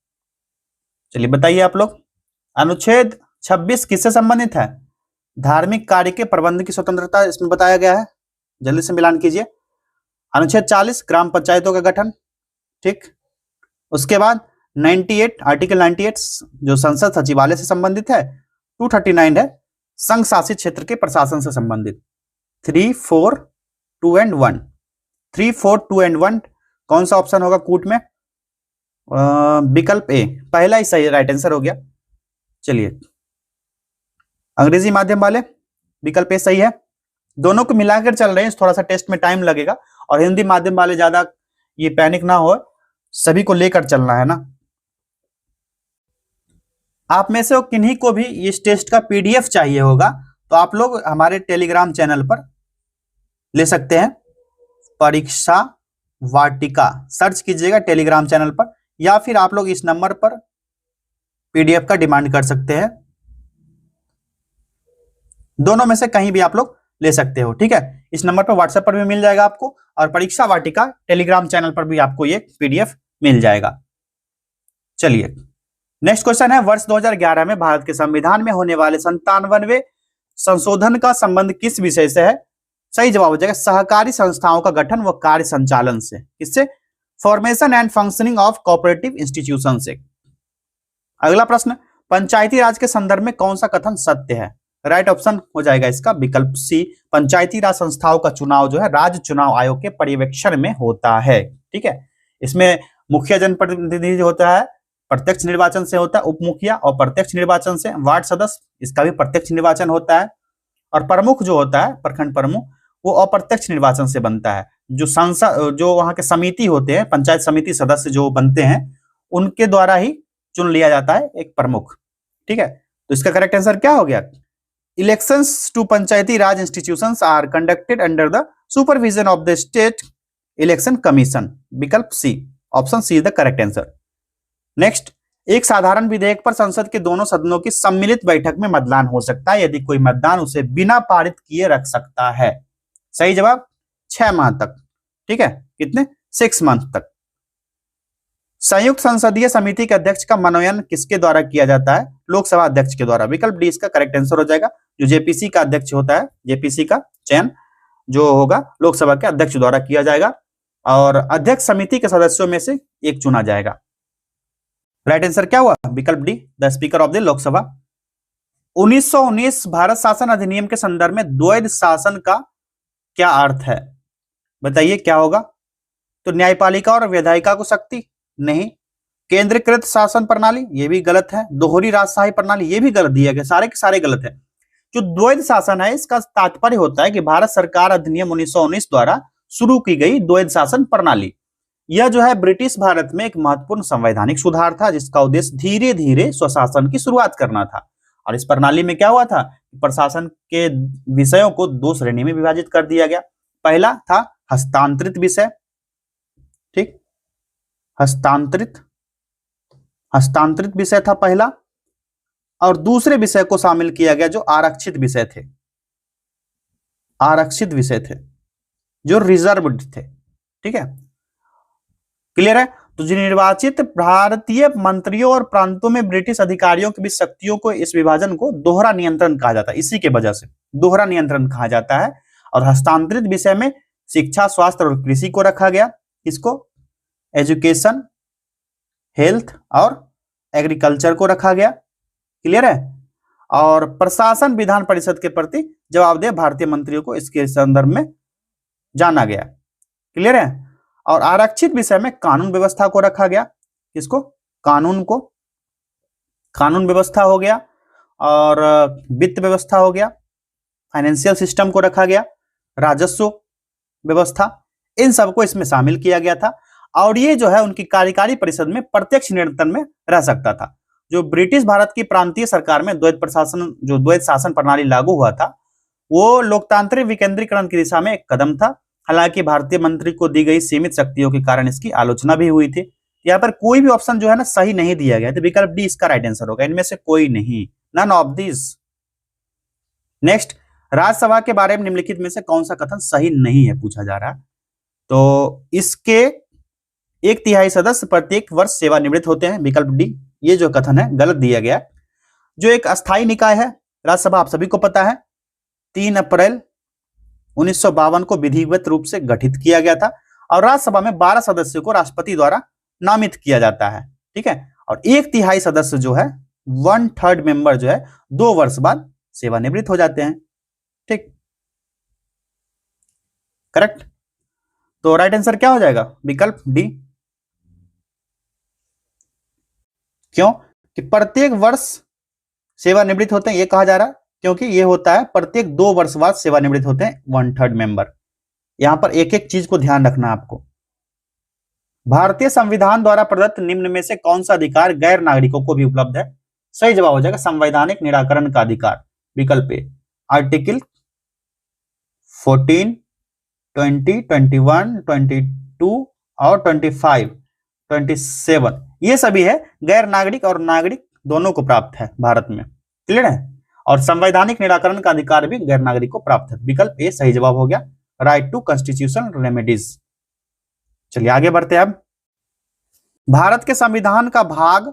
Speaker 1: चलिए बताइए आप लोग। अनुच्छेद 26 किससे संबंधित है? धार्मिक कार्य के प्रबंध की स्वतंत्रता इसमें बताया गया है, जल्दी से मिलान कीजिए। अनुच्छेद 40 ग्राम पंचायतों का गठन। ठीक, उसके बाद 98 आर्टिकल 98 जो संसद सचिवालय से संबंधित है। 239 है संघ शासित क्षेत्र के प्रशासन से संबंधित। 3, 4, 2 एंड 1। 3, 4, 2 एंड 1 कौन सा ऑप्शन होगा कूट में? विकल्प ए, पहला ही सही राइट आंसर हो गया। चलिए अंग्रेजी माध्यम वाले विकल्प ए सही है। दोनों को मिलाकर चल रहे हैं, थोड़ा सा टेस्ट में टाइम लगेगा। और हिंदी माध्यम वाले ज्यादा ये पैनिक ना हो, सभी को लेकर चलना है ना। आप में से किन्हीं को भी इस टेस्ट का पीडीएफ चाहिए होगा तो आप लोग हमारे टेलीग्राम चैनल पर ले सकते हैं। परीक्षा वाटिका सर्च कीजिएगा टेलीग्राम चैनल पर, या फिर आप लोग इस नंबर पर पीडीएफ का डिमांड कर सकते हैं। दोनों में से कहीं भी आप लोग ले सकते हो। ठीक है, इस नंबर पर व्हाट्सएप पर भी मिल जाएगा आपको, और परीक्षा वाटिका टेलीग्राम चैनल पर भी आपको ये पीडीएफ मिल जाएगा। चलिए नेक्स्ट क्वेश्चन है, वर्ष 2011 में भारत के संविधान में होने वाले 97वें संशोधन का संबंध किस विषय से है? सही जवाब हो जाएगा सहकारी संस्थाओं का गठन व कार्य संचालन से। किससे? Formation and functioning of cooperative institution से। अगला प्रश्न, पंचायती राज के संदर्भ में कौन सा कथन सत्य है? राइट ऑप्शन हो जाएगा इसका विकल्प सी, पंचायती राज संस्थाओं का चुनाव जो है राज्य चुनाव आयोग के पर्यवेक्षण में होता है। ठीक है, इसमें मुखिया जनप्रतिनिधि होता है, प्रत्यक्ष निर्वाचन से होता है, उप मुखिया और प्रत्यक्ष निर्वाचन से, वार्ड सदस्य इसका भी प्रत्यक्ष निर्वाचन होता है, और प्रमुख जो होता है प्रखंड प्रमुख वो अप्रत्यक्ष निर्वाचन से बनता है। जो संसद जो वहां के समिति होते हैं, पंचायत समिति सदस्य जो बनते हैं उनके द्वारा ही चुन लिया जाता है एक प्रमुख। ठीक है, तो इसका करेक्ट आंसर क्या हो गया? Elections to Panchayati Raj institutions are conducted under the supervision of the state election commission, विकल्प C, option C is the correct answer. Next, एक साधारण विधेयक पर संसद के दोनों सदनों की सम्मिलित बैठक में मतदान हो सकता है यदि कोई मतदान उसे बिना पारित किए रख सकता है। सही जवाब 6 माह तक। ठीक है, कितने? 6 मंथ तक। संयुक्त संसदीय समिति के अध्यक्ष का मनोनयन किसके द्वारा किया जाता है? लोकसभा अध्यक्ष के द्वारा, विकल्प डी इसका करेक्ट आंसर हो जाएगा। जो जेपीसी का अध्यक्ष होता है, जेपीसी का चयन जो होगा लोकसभा के अध्यक्ष द्वारा किया जाएगा और अध्यक्ष समिति के सदस्यों में से एक चुना जाएगा। राइट आंसर क्या हुआ? विकल्प D, the speaker of the Lok Sabha. 1919 Bharat शासन अधिनियम के संदर्भ में द्वैध शासन का क्या अर्थ है? बताइए क्या होगा? तो न्यायपालिका और विधायिका को शक्ति नहीं, केंद्रीकृत शासन प्रणाली ये भी गलत है, दोहरी राजशाही प्रणाली ये भी गलत दिया गया, सारे के सारे गलत है। जो द्वैध शासन है इसका तात्पर्य होता है कि भारत सरकार अधिनियम 1919 द्वारा शुरू की गई द्वैध शासन प्रणाली, यह जो है ब्रिटिश भारत में एक महत्वपूर्ण संवैधानिक सुधार था जिसका उद्देश्य धीरे धीरे स्वशासन की शुरुआत करना था। और इस प्रणाली में क्या हुआ था? प्रशासन के विषयों को 2 श्रेणी में विभाजित कर दिया गया। पहला था हस्तांतरित विषय, ठीक, हस्तांतरित विषय था पहला, और दूसरे विषय को शामिल किया गया जो आरक्षित विषय थे, आरक्षित विषय थे जो रिजर्व्ड थे। ठीक है, क्लियर है? तो जो निर्वाचित भारतीय मंत्रियों और प्रांतों में ब्रिटिश अधिकारियों के बीच शक्तियों को इस विभाजन को दोहरा नियंत्रण कहा जाता है, इसी के वजह से दोहरा नियंत्रण कहा जाता है। और हस्तांतरित विषय में शिक्षा, स्वास्थ्य और कृषि को रखा गया, इसको एजुकेशन, हेल्थ और एग्रीकल्चर को रखा गया। क्लियर है? और प्रशासन विधान परिषद के प्रति जवाबदेह भारतीय मंत्रियों को इसके संदर्भ में जाना गया। क्लियर है? और आरक्षित विषय में कानून व्यवस्था को रखा गया, किसको? कानून को, कानून व्यवस्था हो गया और वित्त व्यवस्था हो गया, फाइनेंशियल सिस्टम को रखा गया, राजस्व व्यवस्था, इन सबको इसमें शामिल किया गया था। और ये जो है उनकी कार्यकारी परिषद में प्रत्यक्ष नियंत्रण में रह सकता था। जो ब्रिटिश भारत की प्रांतीय सरकार में द्वैध प्रशासन जो द्वैध शासन प्रणाली लागू हुआ था वो लोकतांत्रिक विकेंद्रीकरण की दिशा में एक कदम था। हालांकि भारतीय मंत्री को दी गई सीमित शक्तियों के कारण इसकी आलोचना भी हुई थी। यहाँ पर कोई भी ऑप्शन जो है ना सही नहीं दिया गया, तो विकल्प डी इसका राइट आंसर होगा, इनमें से कोई नहीं, none of this. Next, Rajya Sabha के बारे में निम्नलिखित में से कौन सा कथन सही नहीं है पूछा जा रहा है। तो इसके 1/3 सदस्य प्रत्येक वर्ष सेवानिवृत्त होते हैं, विकल्प डी, ये जो कथन है गलत दिया गया। जो एक अस्थायी निकाय है राज्यसभा, आप सभी को पता है 3 अप्रैल 1952 को विधिवत रूप से गठित किया गया था और राज्यसभा में 12 सदस्यों को राष्ट्रपति द्वारा नामित किया जाता है। ठीक है, और 1/3 सदस्य जो है 1/3 मेंबर जो है 2 वर्ष बाद सेवानिवृत्त हो जाते हैं। ठीक, करेक्ट? तो राइट आंसर क्या हो जाएगा? विकल्प डी। क्यों? कि प्रत्येक वर्ष सेवानिवृत्त होते हैं, ये कहा जा रहा है क्योंकि ये होता है प्रत्येक 2 वर्ष बाद सेवानिवृत्त होते हैं 1/3 मेंबर। यहां पर एक एक चीज को ध्यान रखना है आपको। भारतीय संविधान द्वारा प्रदत्त निम्न में से कौन सा अधिकार गैर नागरिकों को भी उपलब्ध है? सही जवाब हो जाएगा संवैधानिक निराकरण का अधिकार, विकल्प ए। आर्टिकल 14, 20, 21, 22 और 25, 27 ये सभी है गैर नागरिक और नागरिक दोनों को प्राप्त है भारत में। क्लियर है? और संवैधानिक निराकरण का अधिकार भी गैर नागरिक को प्राप्त है, विकल्प ए सही जवाब हो गया, राइट टू कॉन्स्टिट्यूशनल रेमेडीज। चलिए आगे बढ़ते हैं। अब भारत के संविधान का भाग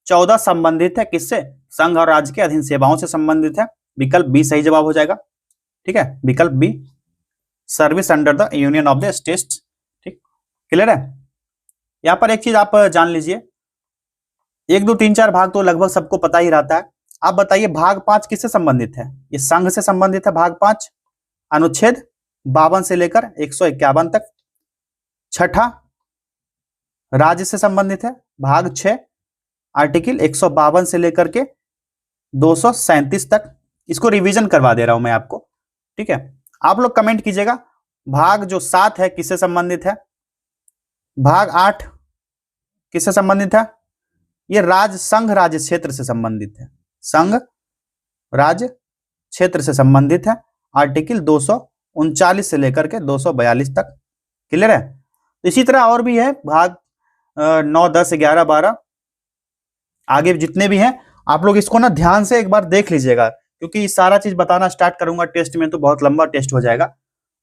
Speaker 1: 14 संबंधित है किससे? संघ और राज्य के अधीन सेवाओं से संबंधित है, विकल्प बी सही जवाब हो जाएगा। ठीक है, विकल्प B, service under the union of the states. ठीक, क्लियर है? यहां पर एक चीज आप जान लीजिए, 1 2 3 4 भाग तो लगभग सबको पता ही रहता है। आप बताइए भाग 5 किससे संबंधित है? ये संघ से संबंधित है भाग 5, अनुच्छेद 52 से लेकर 151 तक। छठा राज्य से संबंधित है भाग 6, आर्टिकल 152 से लेकर के 237 तक। इसको रिवीजन करवा दे रहा हूं मैं आपको, ठीक है। आप लोग कमेंट कीजिएगा भाग जो 7 है किससे संबंधित है, भाग 8 किससे संबंधित है? ये संघ राज्य क्षेत्र से संबंधित है, संघ राज्य क्षेत्र से संबंधित है, आर्टिकल 239 से लेकर के 242 तक। क्लियर है? इसी तरह और भी है भाग 9 10 11 12 आगे जितने भी हैं, आप लोग इसको ना ध्यान से एक बार देख लीजिएगा, क्योंकि सारा चीज बताना स्टार्ट करूंगा टेस्ट में तो बहुत लंबा टेस्ट हो जाएगा।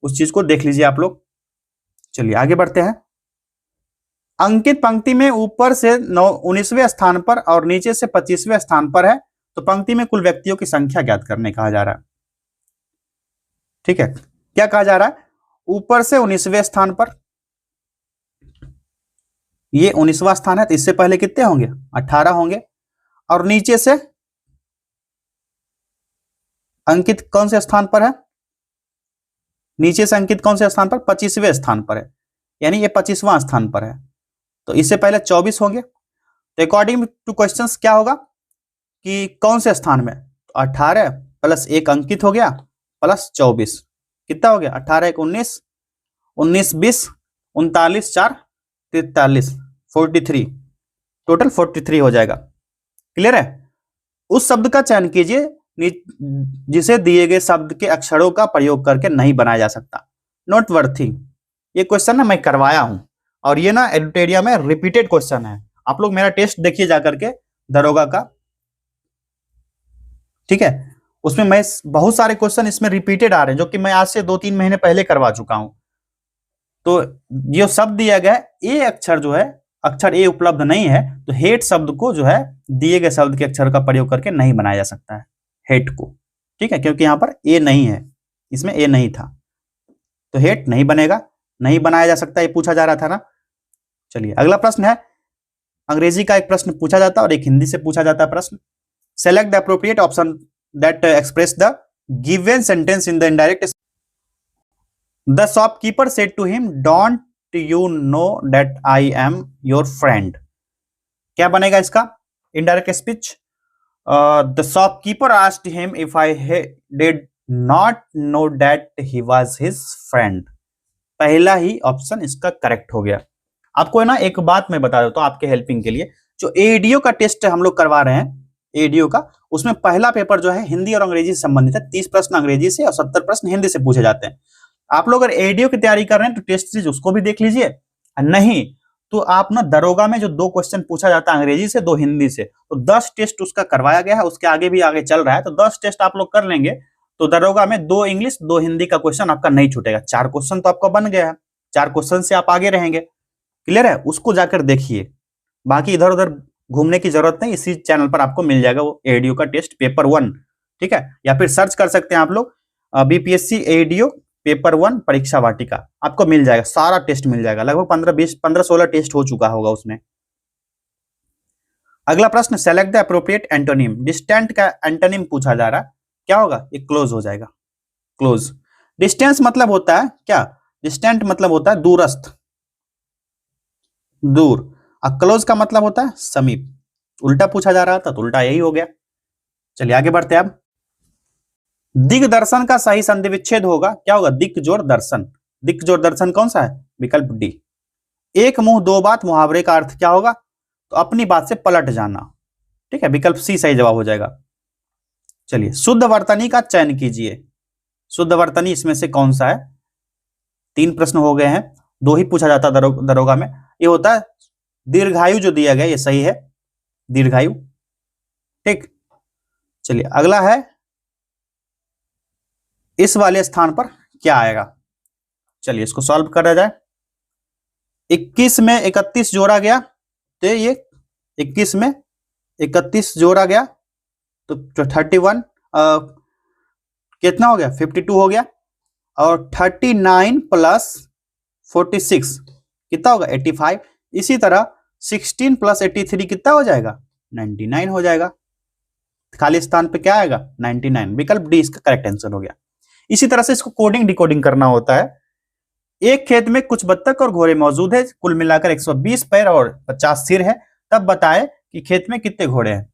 Speaker 1: उस चीज को देख लीजिए आप लोग। चलिए आगे बढ़ते हैं। अंकित पंक्ति में ऊपर से 19वें स्थान पर और नीचे से 25वें स्थान पर है, तो पंक्ति में कुल व्यक्तियों की संख्या ज्ञात करने कहा जा रहा है। ठीक है, क्या कहा जा रहा है? ऊपर से 19वें स्थान पर, ये 19वां स्थान है, तो इससे पहले कितने होंगे? 18 होंगे। और नीचे से अंकित कौन से स्थान पर है? नीचे से अंकित कौन से स्थान पर? 25वें स्थान पर है, यानी ये 25वां स्थान पर है, तो इससे पहले 24 होंगे। तो अकॉर्डिंग टू क्वेश्चंस क्या होगा कि कौन से स्थान में? तो 18 प्लस 1 अंकित हो गया प्लस 24, कितना हो गया? 18 1 19, 19 20, 39 4 43, 43, टोटल 43 हो जाएगा। क्लियर है? उस शब्द का चयन कीजिए जिसे दिए गए शब्द के अक्षरों का प्रयोग करके नहीं बनाया जा सकता। नोट वर्थी, ये क्वेश्चन ना मैं करवाया हूं और ये ना एडुटेरिया में रिपीटेड क्वेश्चन है। आप लोग मेरा टेस्ट देखिए जाकर के दरोगा का, ठीक है, उसमें मैं बहुत सारे क्वेश्चन इसमें रिपीटेड आ रहे हैं, जो कि मैं आज से 2-3 महीने पहले करवा चुका हूं। तो ये शब्द दिया गया ए अक्षर जो है, अक्षर ए उपलब्ध नहीं है, तो हेट शब्द को जो है दिए गए शब्द के अक्षर का प्रयोग करके नहीं बनाया जा सकता है, हेट को। ठीक है, क्योंकि यहां पर ए नहीं है, इसमें ए नहीं था, तो हेट नहीं बनेगा, नहीं बनाया जा सकता, ये पूछा जा रहा था ना। चलिए अगला प्रश्न है, अंग्रेजी का एक प्रश्न पूछा जाता है और एक हिंदी से पूछा जाता है प्रश्न। Select the appropriate option that express the given sentence in the indirect. The shopkeeper said to him, don't you know that I am your friend. क्या बनेगा इसका indirect speech? The shopkeeper asked him if I did not know that he was his friend. पहला ही ऑप्शन इसका करेक्ट हो गया। आपको है ना एक बात मैं बता देता हूं आपके हेल्पिंग के लिए, जो एडीओ का टेस्ट हम लोग करवा रहे हैं, एडीओ का, उसमें पहला पेपर जो है हिंदी और अंग्रेजी से संबंधित है। 30 प्रश्न अंग्रेजी से और 70 प्रश्न हिंदी से पूछे जाते हैं। आप लोग अगर एडीओ की तैयारी कर रहे हैं तो टेस्ट सीरीज उसको भी देख लीजिए, नहीं तो आप ना दरोगा में जो 2 क्वेश्चन पूछा जाता है अंग्रेजी से, 2 हिंदी से, तो 10 टेस्ट उसका करवाया गया है, उसके आगे भी आगे चल रहा है, तो 10 टेस्ट आप लोग कर लेंगे तो दरोगा में 2 इंग्लिश 2 हिंदी का क्वेश्चन आपका नहीं छूटेगा। 4 क्वेश्चन तो आपका बन गया है, 4 क्वेश्चन से आप आगे रहेंगे। क्लियर है? उसको जाकर देखिए, बाकी इधर उधर घूमने की जरूरत नहीं, इसी चैनल पर आपको मिल जाएगा वो एडीओ का टेस्ट पेपर 1। ठीक है, या फिर सर्च कर सकते हैं आप लोग बीपीएससी एडीओ पेपर 1 परीक्षा वाटिका, आपको मिल जाएगा, सारा टेस्ट मिल जाएगा। लगभग 15-16 टेस्ट हो चुका होगा उसमें। अगला प्रश्न, select the appropriate antonym. Distant का एंटोनिम पूछा जा रहा है, क्या होगा? ये क्लोज हो जाएगा, क्लोज। डिस्टेंस मतलब होता है क्या? डिस्टेंट मतलब होता है दूरस्थ, दूर, और क्लोज का मतलब होता है समीप। उल्टा पूछा जा रहा था तो उल्टा यही हो गया। चलिए आगे बढ़ते हैं। अब दिग्दर्शन का सही संधि विच्छेद होगा, क्या होगा? दिक् जोड़ दर्शन। दिक् जोड़ दर्शन कौन सा है? विकल्प डी। एक मुंह दो बात मुहावरे का अर्थ क्या होगा? तो अपनी बात से पलट जाना। ठीक है, विकल्प सी सही जवाब हो जाएगा। चलिए शुद्ध वर्तनी का चयन कीजिए। शुद्ध वर्तनी इसमें से कौन सा है? 3 प्रश्न हो गए हैं, 2 ही पूछा जाता दरोगा में। ये होता है दीर्घायु, जो दिया गया ये सही है, दीर्घायु। ठीक, चलिए अगला है, इस वाले स्थान पर क्या आएगा? चलिए इसको सॉल्व करा जाए। 21 में 31 जोड़ा गया तो ये 21 में 31 जोड़ा गया तो 31 कितना हो गया? 52 हो गया। और 39 प्लस 46 कितना होगा? 85। इसी तरह 16 प्लस 83 कितना हो जाएगा? 99 हो जाएगा। खाली स्थान पे क्या आएगा? 99। विकल्प डी इसका करेक्ट आंसर हो गया। इसी तरह से इसको कोडिंग डिकोडिंग करना होता है। एक खेत में कुछ बत्तख और घोड़े मौजूद है, कुल मिलाकर 120 पैर और 50 सिर है, तब बताएं कि खेत में कितने घोड़े हैं।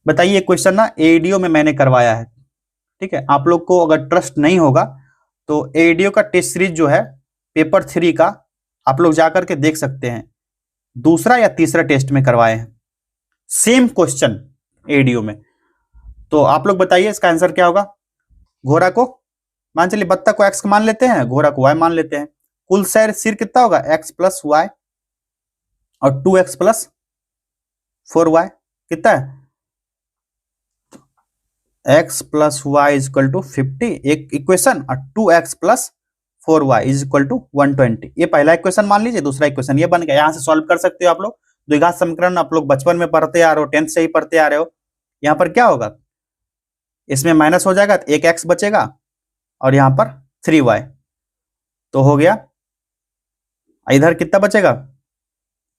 Speaker 1: बताइए, क्वेश्चन ना एडीओ में मैंने करवाया है, ठीक है। आप लोग को अगर ट्रस्ट नहीं होगा तो एडीओ का टेस्ट सीरीज जो है पेपर 3 का आप लोग जाकर के देख सकते हैं, दूसरा या तीसरा टेस्ट में करवाए हैं, सेम क्वेश्चन एडीओ में। तो आप लोग बताइए इसका आंसर क्या होगा। घोड़ा को मान चलिए, बत्तख को एक्स मान लेते हैं, घोड़ा को वाई मान लेते हैं। कुल सिर कितना होगा? एक्स प्लस वाई और 2x प्लस 4y कितना है? x plus Y is equal to 50 एक इक्वेशन, और 2x plus 4y is equal to 120। ये पहला इक्वेशन मान लीजिए, दूसरा इक्वेशन ये बन गया। यहां से सॉल्व कर सकते हो आप लोग। द्विघात समीकरण आप लोग बचपन में पढ़ते आ रहे हो, 10th से ही पढ़ते आ रहे हो। यहां पर क्या होगा? इसमें माइनस हो जाएगा तो एक x बचेगा और यहां पर 3y, तो हो गया। इधर कितना बचेगा?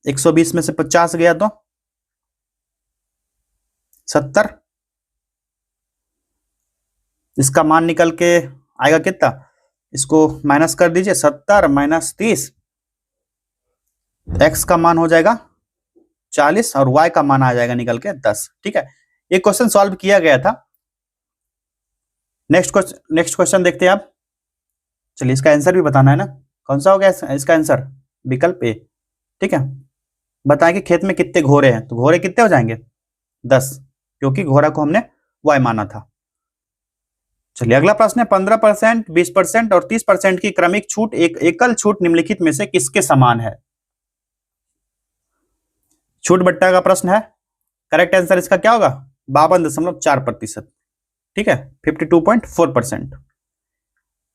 Speaker 1: 120 में से 50 गया तो 70। इसका मान निकल के आएगा कितना? इसको माइनस कर दीजिए, 70 माइनस 30, x का मान हो जाएगा 40 और y का मान आ जाएगा निकल के 10। ठीक है, ये क्वेश्चन सॉल्व किया गया था। नेक्स्ट क्वेश्चन देखते हैं आप। चलिए, इसका आंसर भी बताना है ना, कौन सा हो गया इसका आंसर? विकल्प ए। ठीक है, बताएं कि खेत में कितने घोड़े हैं, तो घोड़े कितने हो जाएंगे? 10, क्योंकि घोड़ा को हमने y माना था। चलिए, अगला प्रश्न है 15%, 20% और 30% की क्रमिक छूट एक एकल छूट निम्नलिखित में से किसके समान है? छूट बट्टा का प्रश्न है। करेक्ट आंसर इसका क्या होगा? 52.4%। ठीक है, 52.4%।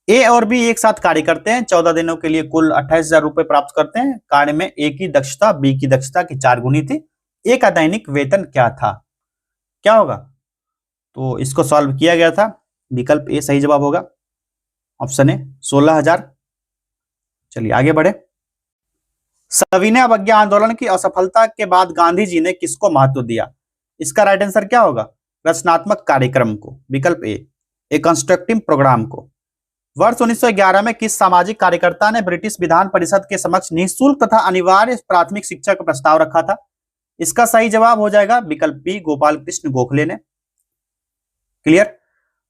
Speaker 1: ए और बी एक साथ कार्य करते हैं, 14 दिनों के लिए कुल 28,000 रुपए प्राप्त करते हैं। कार्य में ए की दक्षता बी की दक्षता की 4 गुनी थी। ए का दैनिक वेतन क्या था? क्या होगा? तो इसको सॉल्व किया गया था। विकल्प ए सही जवाब होगा। Option A 16,000। चलिए आगे बढ़े। सविनय अवज्ञा आंदोलन की असफलता के बाद गांधी जी ने किसको महत्व दिया? इसका राइट आंसर क्या होगा? रचनात्मक कार्यक्रम को। विकल्प ए कंस्ट्रक्टिव प्रोग्राम को। वर्ष 1911 में किस सामाजिक कार्यकर्ता ने ब्रिटिश विधान परिषद के समक्ष निःशुल्क तथा अनिवार्य प्राथमिक शिक्षा का प्रस्ताव रखा था? इसका सही जवाब हो जाएगा विकल्प बी, गोपाल कृष्ण गोखले ने। क्लियर।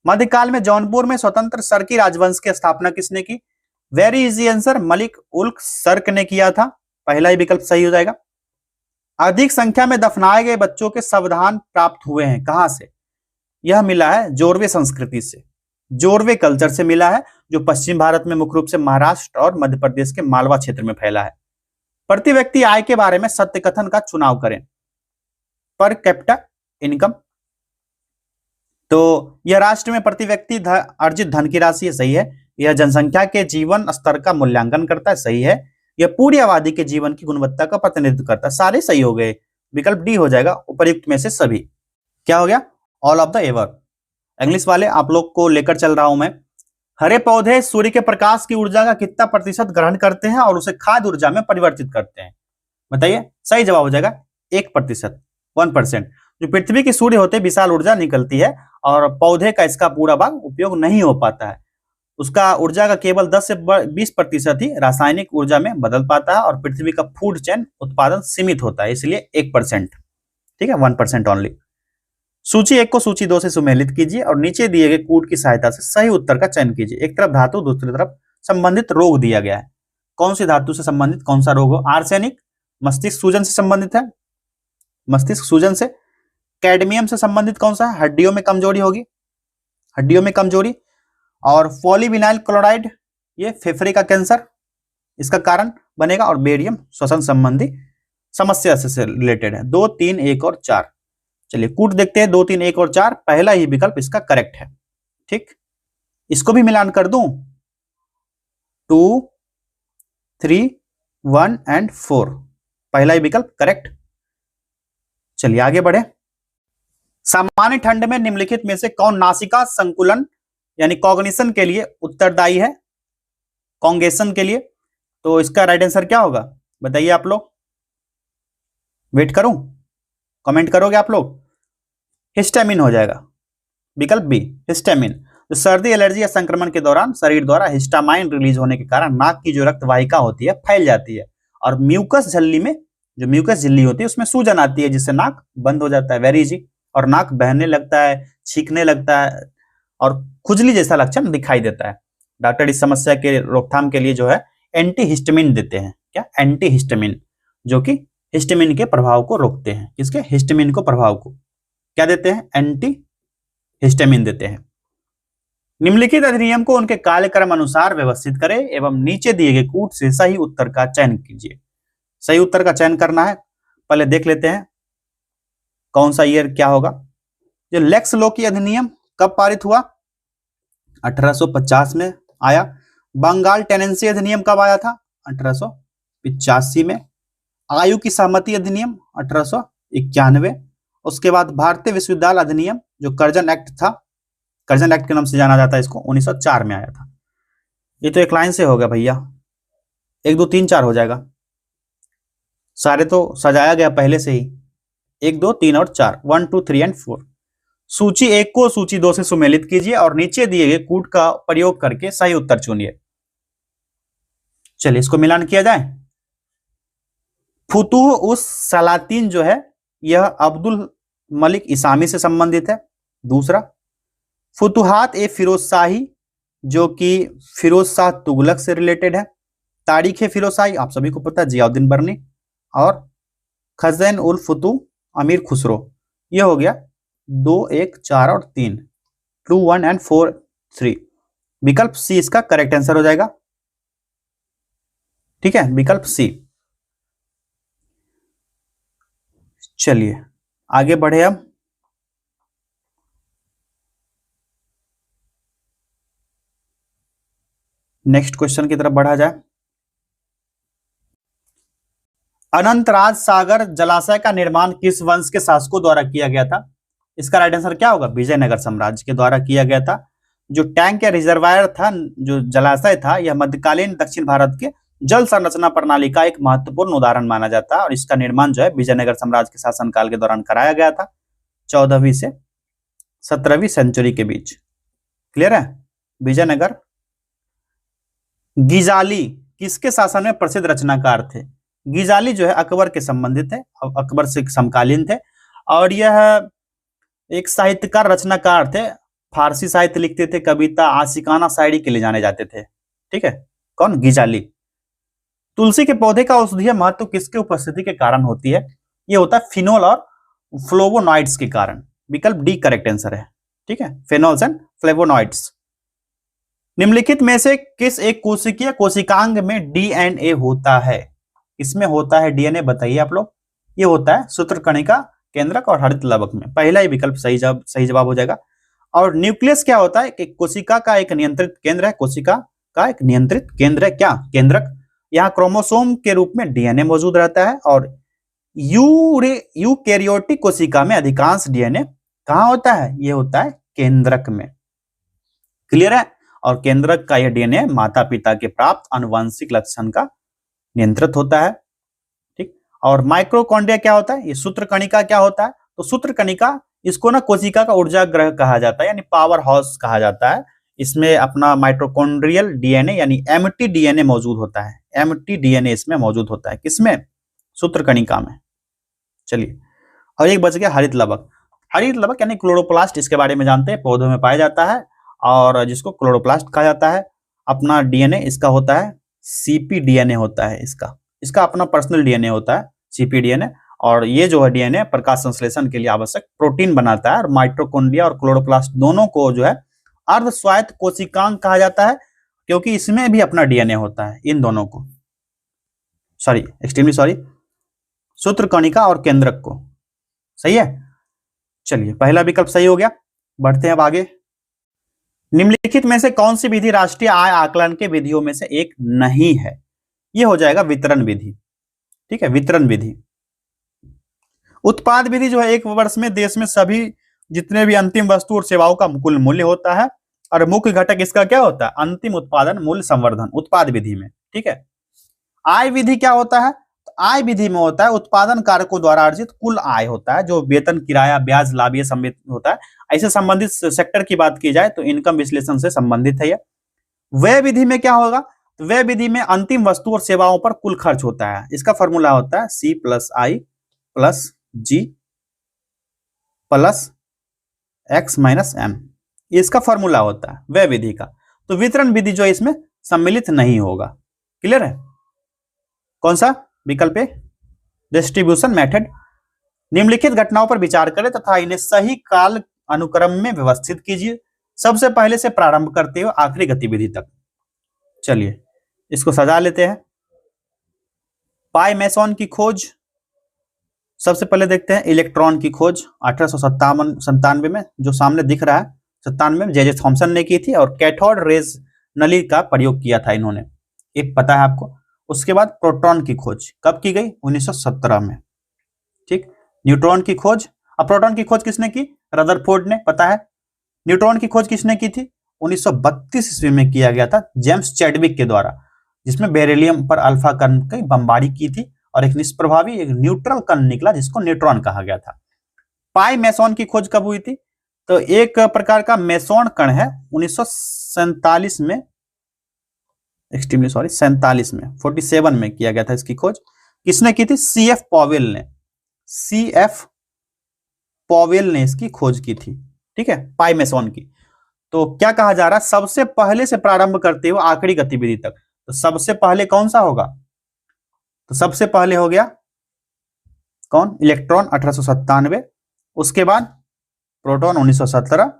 Speaker 1: मध्यकाल में जौनपुर में स्वतंत्र सरकी राजवंश की स्थापना किसने की? वेरी इजी आंसर, मलिक उल सर्क ने किया था। पहला ही विकल्प सही हो जाएगा। अधिक संख्या में दफनाए गए बच्चों के शवदान प्राप्त हुए हैं कहां से? यह मिला है जोरवे संस्कृति से, जोरवे कल्चर से मिला है, जो पश्चिम भारत में मुख्य रूप से महाराष्ट्र और मध्य प्रदेश के मालवा क्षेत्र में फैला है। प्रति व्यक्ति आय के बारे में सत्य कथन का चुनाव करें। पर कैपिटा इनकम, तो यह राष्ट्र में प्रति व्यक्ति अर्जित धन की राशि है, सही है। यह जनसंख्या के जीवन स्तर का मूल्यांकन करता है, सही है। यह पूरी आबादी के जीवन की गुणवत्ता का प्रतिनिधित्व करता है। सारे सही हो गए। विकल्प डी हो जाएगा उपर्युक्त में से सभी। क्या हो गया? All of the ever. English वाले आप लोग को लेकर चल रहा हूं मैं। हरे पौधे सूर्य के प्रकाश की ऊर्जा का कितना प्रतिशत ग्रहण करते हैं और उसे खाद्य ऊर्जा में परिवर्तित करते हैं? बताइए, सही जवाब हो जाएगा 1%, 1%। जो पृथ्वी की सूर्य होते विशाल ऊर्जा निकलती है और पौधे का इसका पूरा भाग उपयोग नहीं हो पाता है। उसका ऊर्जा का केवल 10 से 20% ही रासायनिक ऊर्जा में बदल पाता है और पृथ्वी का फूड चेन उत्पादन सीमित होता है, इसलिए 1%। ठीक है, 1% ओनली। सूची 1 को सूची 2 से सुमेलित कीजिए और नीचे दिए गए कूट की सहायता से सही उत्तर का चयन कीजिए। एक तरफ धातु, दूसरी तरफ संबंधित रोग दिया गया है। कौन सी धातु से संबंधित कौन सा रोग हो? आर्सेनिक मस्तिष्क सूजन से संबंधित है, मस्तिष्क सूजन से। कैडमियम से संबंधित कौन सा है? हड्डियों में कमजोरी होगी, हड्डियों में कमजोरी। और पॉलीविनाइल क्लोराइड, ये फेफड़े का कैंसर इसका कारण बनेगा। और बेरियम श्वसन संबंधी समस्या से रिलेटेड है। 2, 3, 1 और 4। चलिए कूट देखते हैं। 2, 3, 1 और 4, पहला ही विकल्प इसका करेक्ट है। ठीक, इसको भी मिलान कर दूं, 2, 3, 1 एंड 4, पहला ही विकल्प करेक्ट। चलिए आगे बढ़े। सामान्य ठंड में निम्नलिखित में से कौन नासिका संकुलन यानी कॉग्निशन के लिए उत्तरदायी है? कॉन्गेशन के लिए। तो इसका राइट आंसर क्या होगा? बताइए आप लोग। वेट करूं? कमेंट करोगे आप लोग? हिस्टामिन हो जाएगा, विकल्प बी हिस्टामिन। तो सर्दी, एलर्जी या संक्रमण के दौरान शरीर द्वारा हिस्टामाइन रिलीज होने के कारण नाक की जो रक्त वाहिका होती है फैल जाती है और म्यूकस झिल्ली में, जो म्यूकस झिल्ली होती है उसमें सूजन आती है, जिससे नाक बंद हो जाता है, वेरी इजी, और नाक बहने लगता है, छींकने लगता है और खुजली जैसा लक्षण दिखाई देता है। डॉक्टर इस समस्या के रोकथाम के लिए जो है एंटीहिस्टामिन देते हैं। क्या? एंटीहिस्टामिन, जो कि हिस्टामिन के प्रभाव को रोकते हैं। किसके? हिस्टामिन को प्रभाव को क्या देते हैं? एंटीहिस्टामिन देते हैं। निम्नलिखित अधिनियम को उनके कार्यक्रम अनुसार व्यवस्थित करें एवं नीचे दिए गए कूट से सही उत्तर का चयन कीजिए। सही उत्तर का चयन करना है, पहले देख लेते हैं कौन सा ईयर क्या होगा। जो लेक्स लोकी अधिनियम कब पारित हुआ? 1850 में आया। बंगाल टेनेंसी अधिनियम कब आया था? 1885 में। आयु की सहमति अधिनियम 1891। उसके बाद भारतीय विश्वविद्यालय अधिनियम जो कर्जन एक्ट था, कर्जन एक्ट के नाम से जाना जाता है इसको, 1904 में आया था। ये तो एक लाइन से हो गया भैया, 1 2 3 4 हो जाएगा, सारे तो सजाया गया पहले से ही। 1 2 3 और 4, 1 2 3 एंड 4। सूची 1 को सूची 2 से सुमेलित कीजिए और नीचे दिए गए कूट का प्रयोग करके सही उत्तर चुनिए। चलिए इसको मिलान किया जाए। फुतुह उस सलातीन जो है यह अब्दुल मलिक इसामी से संबंधित है। दूसरा, फुतुहात ए फिरोज शाही जो कि फिरोज शाह तुगलक से रिलेटेड है। तारीख फिरोज शाही आप सभी को पता है, जियाउद्दीन बर्नी। और खजैन उल फुतुह अमीर खुसरो। यह हो गया 2 1 4 और 3, 2 1 एंड 4 3। विकल्प सी इसका करेक्ट आंसर हो जाएगा। ठीक है, विकल्प सी। चलिए आगे बढ़े अब। नेक्स्ट क्वेश्चन की तरफ बढ़ा जाए। अनंतराज सागर जलाशय का निर्माण किस वंश के शासकों द्वारा किया गया था? इसका राइट आंसर क्या होगा? विजयनगर साम्राज्य के द्वारा किया गया था। जो टैंक या रिजर्वायर था, जो जलाशय था, यह मध्यकालीन दक्षिण भारत के जल संरचना प्रणाली का एक महत्वपूर्ण उदाहरण माना जाता है और इसका निर्माण जो है विजयनगर साम्राज्य के शासनकाल के दौरान कराया गया था, 14वीं से 17वीं सेंचुरी के बीच। क्लियर है? विजयनगर। गिजाली किसके शासन में प्रसिद्ध रचनाकार थे? गिजाली जो है अकबर के संबंधित है, अकबर से समकालीन थे और यह एक साहित्यकार रचनाकार थे। फारसी साहित्य लिखते थे, कविता, आशिकाना शायरी के लिए जाने जाते थे। ठीक है, कौन? गिजाली। तुलसी के पौधे का औषधीय महत्व किसके उपस्थिति के कारण होती है? यह होता है फिनोल और फ्लोवोनॉइड्स के कारण। विकल्प डी करेक्ट आंसर है। ठीक है, फिनोल्स एंड फ्लेवोनॉइड्स। निम्नलिखित में से किस एक कोशिकीय कोशिकांग में डीएनए होता है? इसमें होता है डीएनए, बताइए आप लोग। ये होता है सूत्रकणिका, केंद्रक और हरित लवक में। पहला ही विकल्प सही जवाब हो जाएगा। और न्यूक्लियस क्या होता है? कि कोशिका का एक नियंत्रित केंद्र है, कोशिका का एक नियंत्रित केंद्र है। क्या? केंद्रक। यहाँ क्रोमोसोम के रूप में डीएनए मौजूद रहता है और यूकैरियोटिक कोशिका में अधिकांश डीएनए कहां होता है? ये होता है केंद्रक में। क्लियर है? और केंद्रक का यह डीएनए माता पिता के प्राप्त आनुवंशिक लक्षण का नियंत्रित होता है। ठीक। और माइक्रोकॉन्ड्रिया क्या होता है? ये सूत्रकणिका क्या होता है? तो सूत्रकणिका, इसको ना कोशिका का ऊर्जा ग्रह कहा जाता है, यानी पावर हाउस कहा जाता है। इसमें अपना माइटोकॉन्ड्रियल डीएनए यानी एमटी डीएनए मौजूद होता है। एमटी डीएनए इसमें मौजूद होता है। किसमें? सूत्रकणिका में। चलिए, और एक बच गया हरित लवक। हरित लवक यानी क्लोरोप्लास्ट, इसके बारे में जानते हैं, पौधों में पाया जाता है और जिसको क्लोरोप्लास्ट कहा जाता है। अपना डीएनए इसका होता है सीपी डीएनए होता है, इसका अपना पर्सनल डीएनए होता है सीपी डीएनए। और ये जो है डीएनए प्रकाश संश्लेषण के लिए आवश्यक प्रोटीन बनाता है। और माइटोकॉन्ड्रिया और क्लोरोप्लास्ट दोनों को जो है अर्ध स्वायत्त कोशिकांग कहा जाता है, क्योंकि इसमें भी अपना डीएनए होता है। इन दोनों को एक्सट्रीमली सॉरी, सूत्रकणिका और केंद्रक को। सही है? चलिए, पहला विकल्प सही हो गया। बढ़ते हैं अब आगे। निम्नलिखित में से कौन सी विधि राष्ट्रीय आय आकलन के विधियों में से एक नहीं है? यह हो जाएगा वितरण विधि। ठीक है, वितरण विधि। उत्पाद विधि जो है 1 वर्ष में देश में सभी जितने भी अंतिम वस्तु और सेवाओं का कुल मूल्य होता है और मुख्य घटक इसका क्या होता है? अंतिम उत्पादन मूल्य संवर्धन, उत्पाद विधि में। ठीक है। आय विधि क्या होता है? तो आय विधि में होता है उत्पादन कारकों द्वारा अर्जित कुल आय होता है, जो वेतन, किराया, ब्याज, लाभ ये सम्मिलित होता है। ऐसे संबंधित सेक्टर की बात की जाए तो इनकम विश्लेषण से संबंधित है। व्यय विधि में क्या होगा? तो व्यय विधि में अंतिम वस्तु और सेवाओं पर कुल खर्च होता है। इसका फॉर्मूला होता है C + I + G + X - M। इसका फॉर्मूला होता है व्यय विधि का। तो वितरण विधि जो इसमें सम्मिलित नहीं होगा। क्लियर है? कौन सा विकल्प है? Distribution method. निम्नलिखित घटनाओं पर विचार करें तथा इन्हें सही काल अनुक्रम में व्यवस्थित कीजिए, सबसे पहले से प्रारंभ करते हुए आखिरी गतिविधि तक। चलिए इसको सजा लेते हैं। पाई मैसॉन की खोज, सबसे पहले देखते हैं इलेक्ट्रॉन की खोज 1897 में, जो सामने दिख रहा है 97 में जे थॉमसन ने की थी, और कैथोड रेज नली का प्रयोग किया था इन्होंने, ये पता है आपको। उसके बाद प्रोटॉन की खोज कब की गई? 1917 में। ठीक। न्यूट्रॉन की खोज, अब प्रोटॉन की खोज किसने की? रदरफोर्ड ने, पता है। न्यूट्रॉन की खोज किसने की थी? 1932 ईस्वी में किया गया था जेम्स चैडविक के द्वारा, जिसमें बेरिलियम पर अल्फा कण की बमबारी की थी और एक निष्प्रभावी एक न्यूट्रल कण निकला जिसको न्यूट्रॉन कहा गया था। पाई मैसॉन की खोज कब हुई थी? तो एक प्रकार का मैसॉन कण है 1947 में, एक्सट्रीमली सॉरी 47 में, 47 में किया गया था इसकी खोज। किसने की थी? CF पॉवेल ने, CF पॉवेल ने इसकी खोज की थी। ठीक है, पाई मैसॉन की। तो क्या कहा जा रहा है? सबसे पहले से प्रारंभ करते हुए आखिरी गतिविधि तक। तो सबसे पहले कौन सा होगा? तो सबसे पहले हो गया कौन? इलेक्ट्रॉन 1897, उसके बाद प्रोटॉन 1917,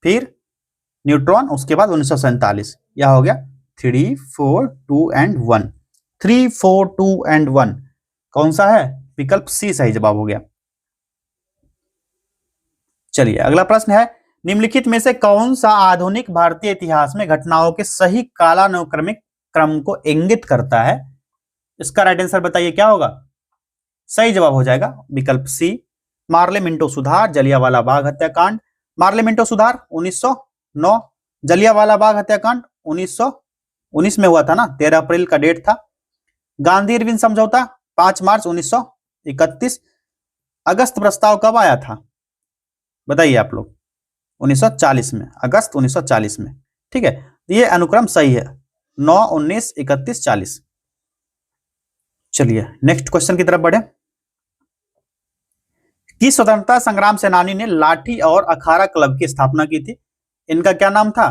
Speaker 1: फिर न्यूट्रॉन, उसके बाद 1947। यह हो गया 3, 4, 2 एंड 1। 3, 4, 2 एंड 1 कौन सा है? विकल्प C सही जवाब हो गया। चलिए अगला प्रश्न है, निम्नलिखित में से कौन सा आधुनिक भारतीय इतिहास में घटनाओं के सही कालानुक्रमिक क्रम को इंगित करता है? इसका राइट आंसर बताइए क्या होगा? सही जवाब हो जाएगा विकल्प C, मार्ले मिंटो सुधार, जलियांवाला बाग हत्याकांड। मार्ले मिंटो सुधार 1909, जलियांवाला बाग हत्याकांड 1919 में हुआ था ना, 13 अप्रैल का डेट था। गांधी इरविन समझौता 5 मार्च 1931। अगस्त प्रस्ताव कब आया था बताइए आप लोग? 1940 में, अगस्त 1940 में। ठीक है, ये अनुक्रम सही है, 9, 19, 31, 40। चलिए नेक्स्ट क्वेश्चन की तरफ बढ़े। किस स्वतंत्रता संग्राम सेनानी ने लाठी और अखाड़ा क्लब की स्थापना की थी? इनका क्या नाम था?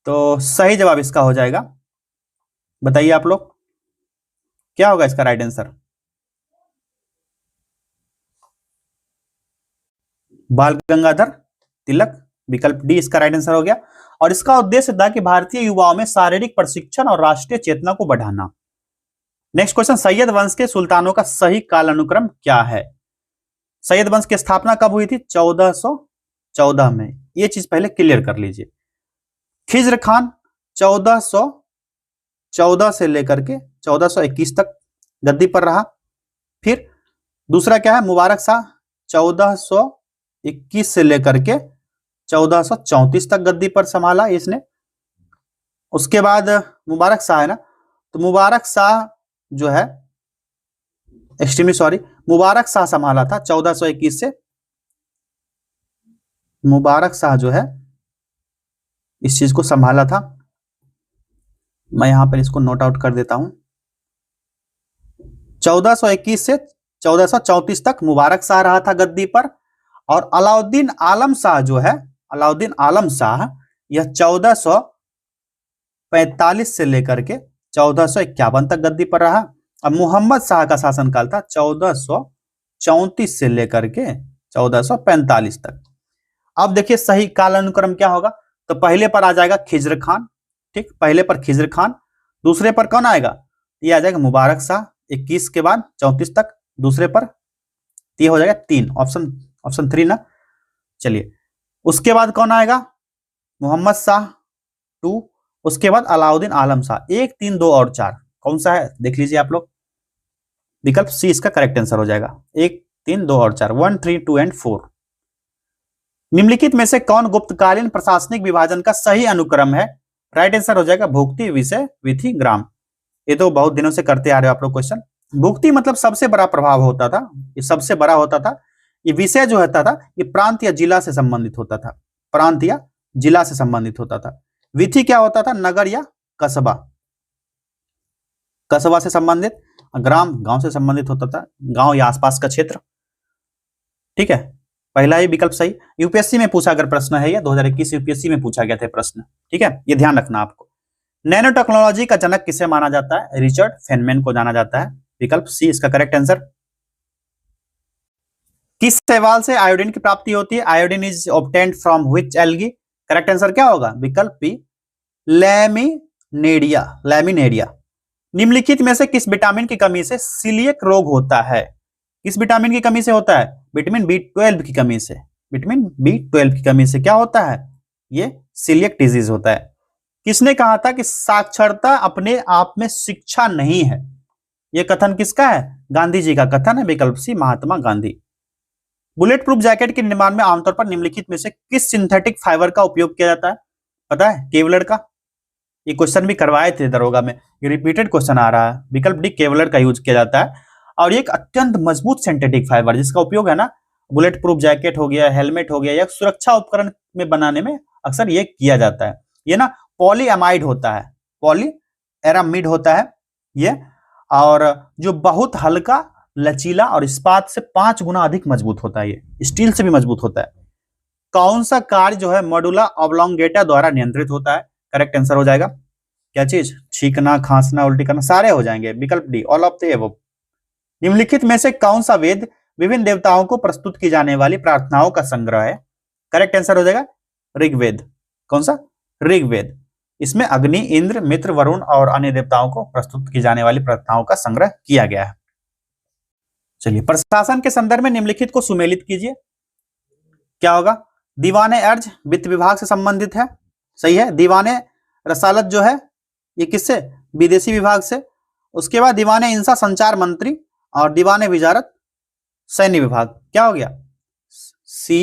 Speaker 1: तो सही जवाब इसका हो जाएगा, बताइए आप लोग क्या होगा इसका राइट आंसर? बाल गंगाधर तिलक, विकल्प डी इसका राइट आंसर हो गया। और इसका उद्देश्य था कि भारतीय युवाओं में शारीरिक प्रशिक्षण और राष्ट्रीय चेतना को बढ़ाना। नेक्स्ट क्वेश्चन, सैयद वंश के सुल्तानों का सही कालानुक्रम क्या है? सैयद वंश की स्थापना कब हुई थी? 1414 में। यह चीज पहले क्लियर कर लीजिए। खिज्र खान 1414 से लेकर के 1421 तक गद्दी पर रहा। फिर दूसरा क्या है? मुबारक शाह 1421 से लेकर के 1434 तक गद्दी पर संभाला इसने। उसके बाद मुबारक शाह है ना, तो मुबारक शाह जो है, एक्सट्रीमली सॉरी, मुबारक शाह संभाला था 1421 से। मुबारक शाह जो है इस चीज को संभाला था। मैं यहां पर इसको नोट आउट कर देता हूं। 1421 से 1434 तक मुबारक शाह रहा था गद्दी पर। और अलाउद्दीन आलम शाह जो है, अलाउद्दीन आलम शाह, यह 1445 से लेकर के 1451 तक गद्दी पर रहा। अब मोहम्मद शाह का शासनकाल था 1434 से लेकर के 1445 तक। अब देखिए सही कालानुक्रम क्या होगा? तो पहले पर आ जाएगा खिज्र खान। ठीक, पहले पर खिज्र खान। दूसरे पर कौन आएगा? ये आ जाएगा मुबारक शाह 21 के बाद 34 तक। दूसरे पर ये हो जाएगा 3, ऑप्शन 3 ना। चलिए उसके बाद कौन आएगा? मोहम्मद शाह 2। उसके बाद अलाउद्दीन आलम शाह 1, 3, 2 और 4 कौन सा है देख लीजिए आप लोग। विकल्प सी इसका करेक्ट आंसर हो जाएगा। 1, 3, 2 और 4, 1, 3, 2 एंड 4। निम्नलिखित में से कौन गुप्तकालीन प्रशासनिक विभाजन का सही अनुक्रम है? राइट आंसर हो जाएगा भुक्ति, विषय, विधि, ग्राम। ये तो बहुत दिनों से करते आ रहे हो आप लोग क्वेश्चन। भुक्ति मतलब सबसे बड़ा प्रभाव होता था, ये सबसे बड़ा होता था। ये विषय जो होता था ये प्रांत या जिला से संबंधित होता था, प्रांत या जिला से संबंधित होता था। विथि क्या होता था, नगर या कस्बा, कस्बा से संबंधित। ग्राम गांव से संबंधित होता था, गांव या आसपास का क्षेत्र। ठीक है, पहला ही विकल्प सही। यूपीएससी में पूछा अगर प्रश्न है, ये 2021 यूपीएससी में पूछा गया था प्रश्न। ठीक है, ये ध्यान रखना आपको। नैनो टेक्नोलॉजी का जनक किसे माना जाता है, रिचर्ड फेनमैन को जाना जाता है। विकल्प सी इसका करेक्ट आंसर। किस शैवाल से आयोडीन की प्राप्ति होती है, iodine is obtained from which algae. Correct answer क्या होगा, विकल्प बी लैमिनेरिया, लैमिनेरिया। निम्नलिखित में से किस विटामिन की कमी से सीलिएक रोग होता है, किस विटामिन की कमी से होता है, विटामिन बी12 की कमी से, विटामिन बी12 की कमी से क्या होता है, ये सीलिएक डिजीज होता है। किसने कहा था कि साक्षरता अपने आप में शिक्षा नहीं है, यह कथन किसका है, गांधी जी का कथन है। विकल्प सी Mahatma Gandhi. Bullet proof jacket के निर्माण में आमतौर पर निम्नलिखित में से किस सिंथेटिक फाइबर का उपयोग किया जाता है, पता है, केवलर का। ये क्वेश्चन भी करवाए थे दरोगा में, ये रिपीटेड क्वेश्चन आ रहा है। विकल्प डी केवलर का यूज किया जाता है, और एक अत्यंत मजबूत सिंथेटिक फाइबर जिसका उपयोग है ना, बुलेट प्रूफ जैकेट हो गया, हेलमेट हो गया, या सुरक्षा उपकरण में बनाने में अक्सर ये किया जाता है। ये ना पॉलीएमाइड होता है, पॉलीएरामिड होता है ये, और जो बहुत हल्का, लचीला और इस्पात से 5 गुना अधिक मजबूत होता है, ये स्टील से भी मजबूत होता है। कौन सा कार्य जो है मॉडुला ऑब्लोंगेटा द्वारा नियंत्रित होता है, करेक्ट आंसर हो जाएगा क्या चीज, छींकना, खांसना, उल्टी करना, सारे हो जाएंगे। विकल्प D all of the above. निम्नलिखित में से कौन सा वेद विभिन्न देवताओं को प्रस्तुत की जाने वाली प्रार्थनाओं का संग्रह है, करेक्ट आंसर हो जाएगा ऋग्वेद। कौन सा, ऋग्वेद। इसमें अग्नि, इंद्र, मित्र, वरुण और अन्य देवताओं को प्रस्तुत की जाने वाली प्रार्थनाओं का संग्रह किया गया है। चलिए, प्रशासन के संदर्भ में निम्नलिखित को सुमेलित कीजिए, क्या होगा, दीवाने अर्ज वित्त विभाग से संबंधित है, सही है। दीवाने रसालत जो है ये किससे, विदेशी विभाग से। उसके बाद दीवाने इंसा संचार मंत्री, और दीवाने विजारत सैन्य विभाग। क्या हो गया, सी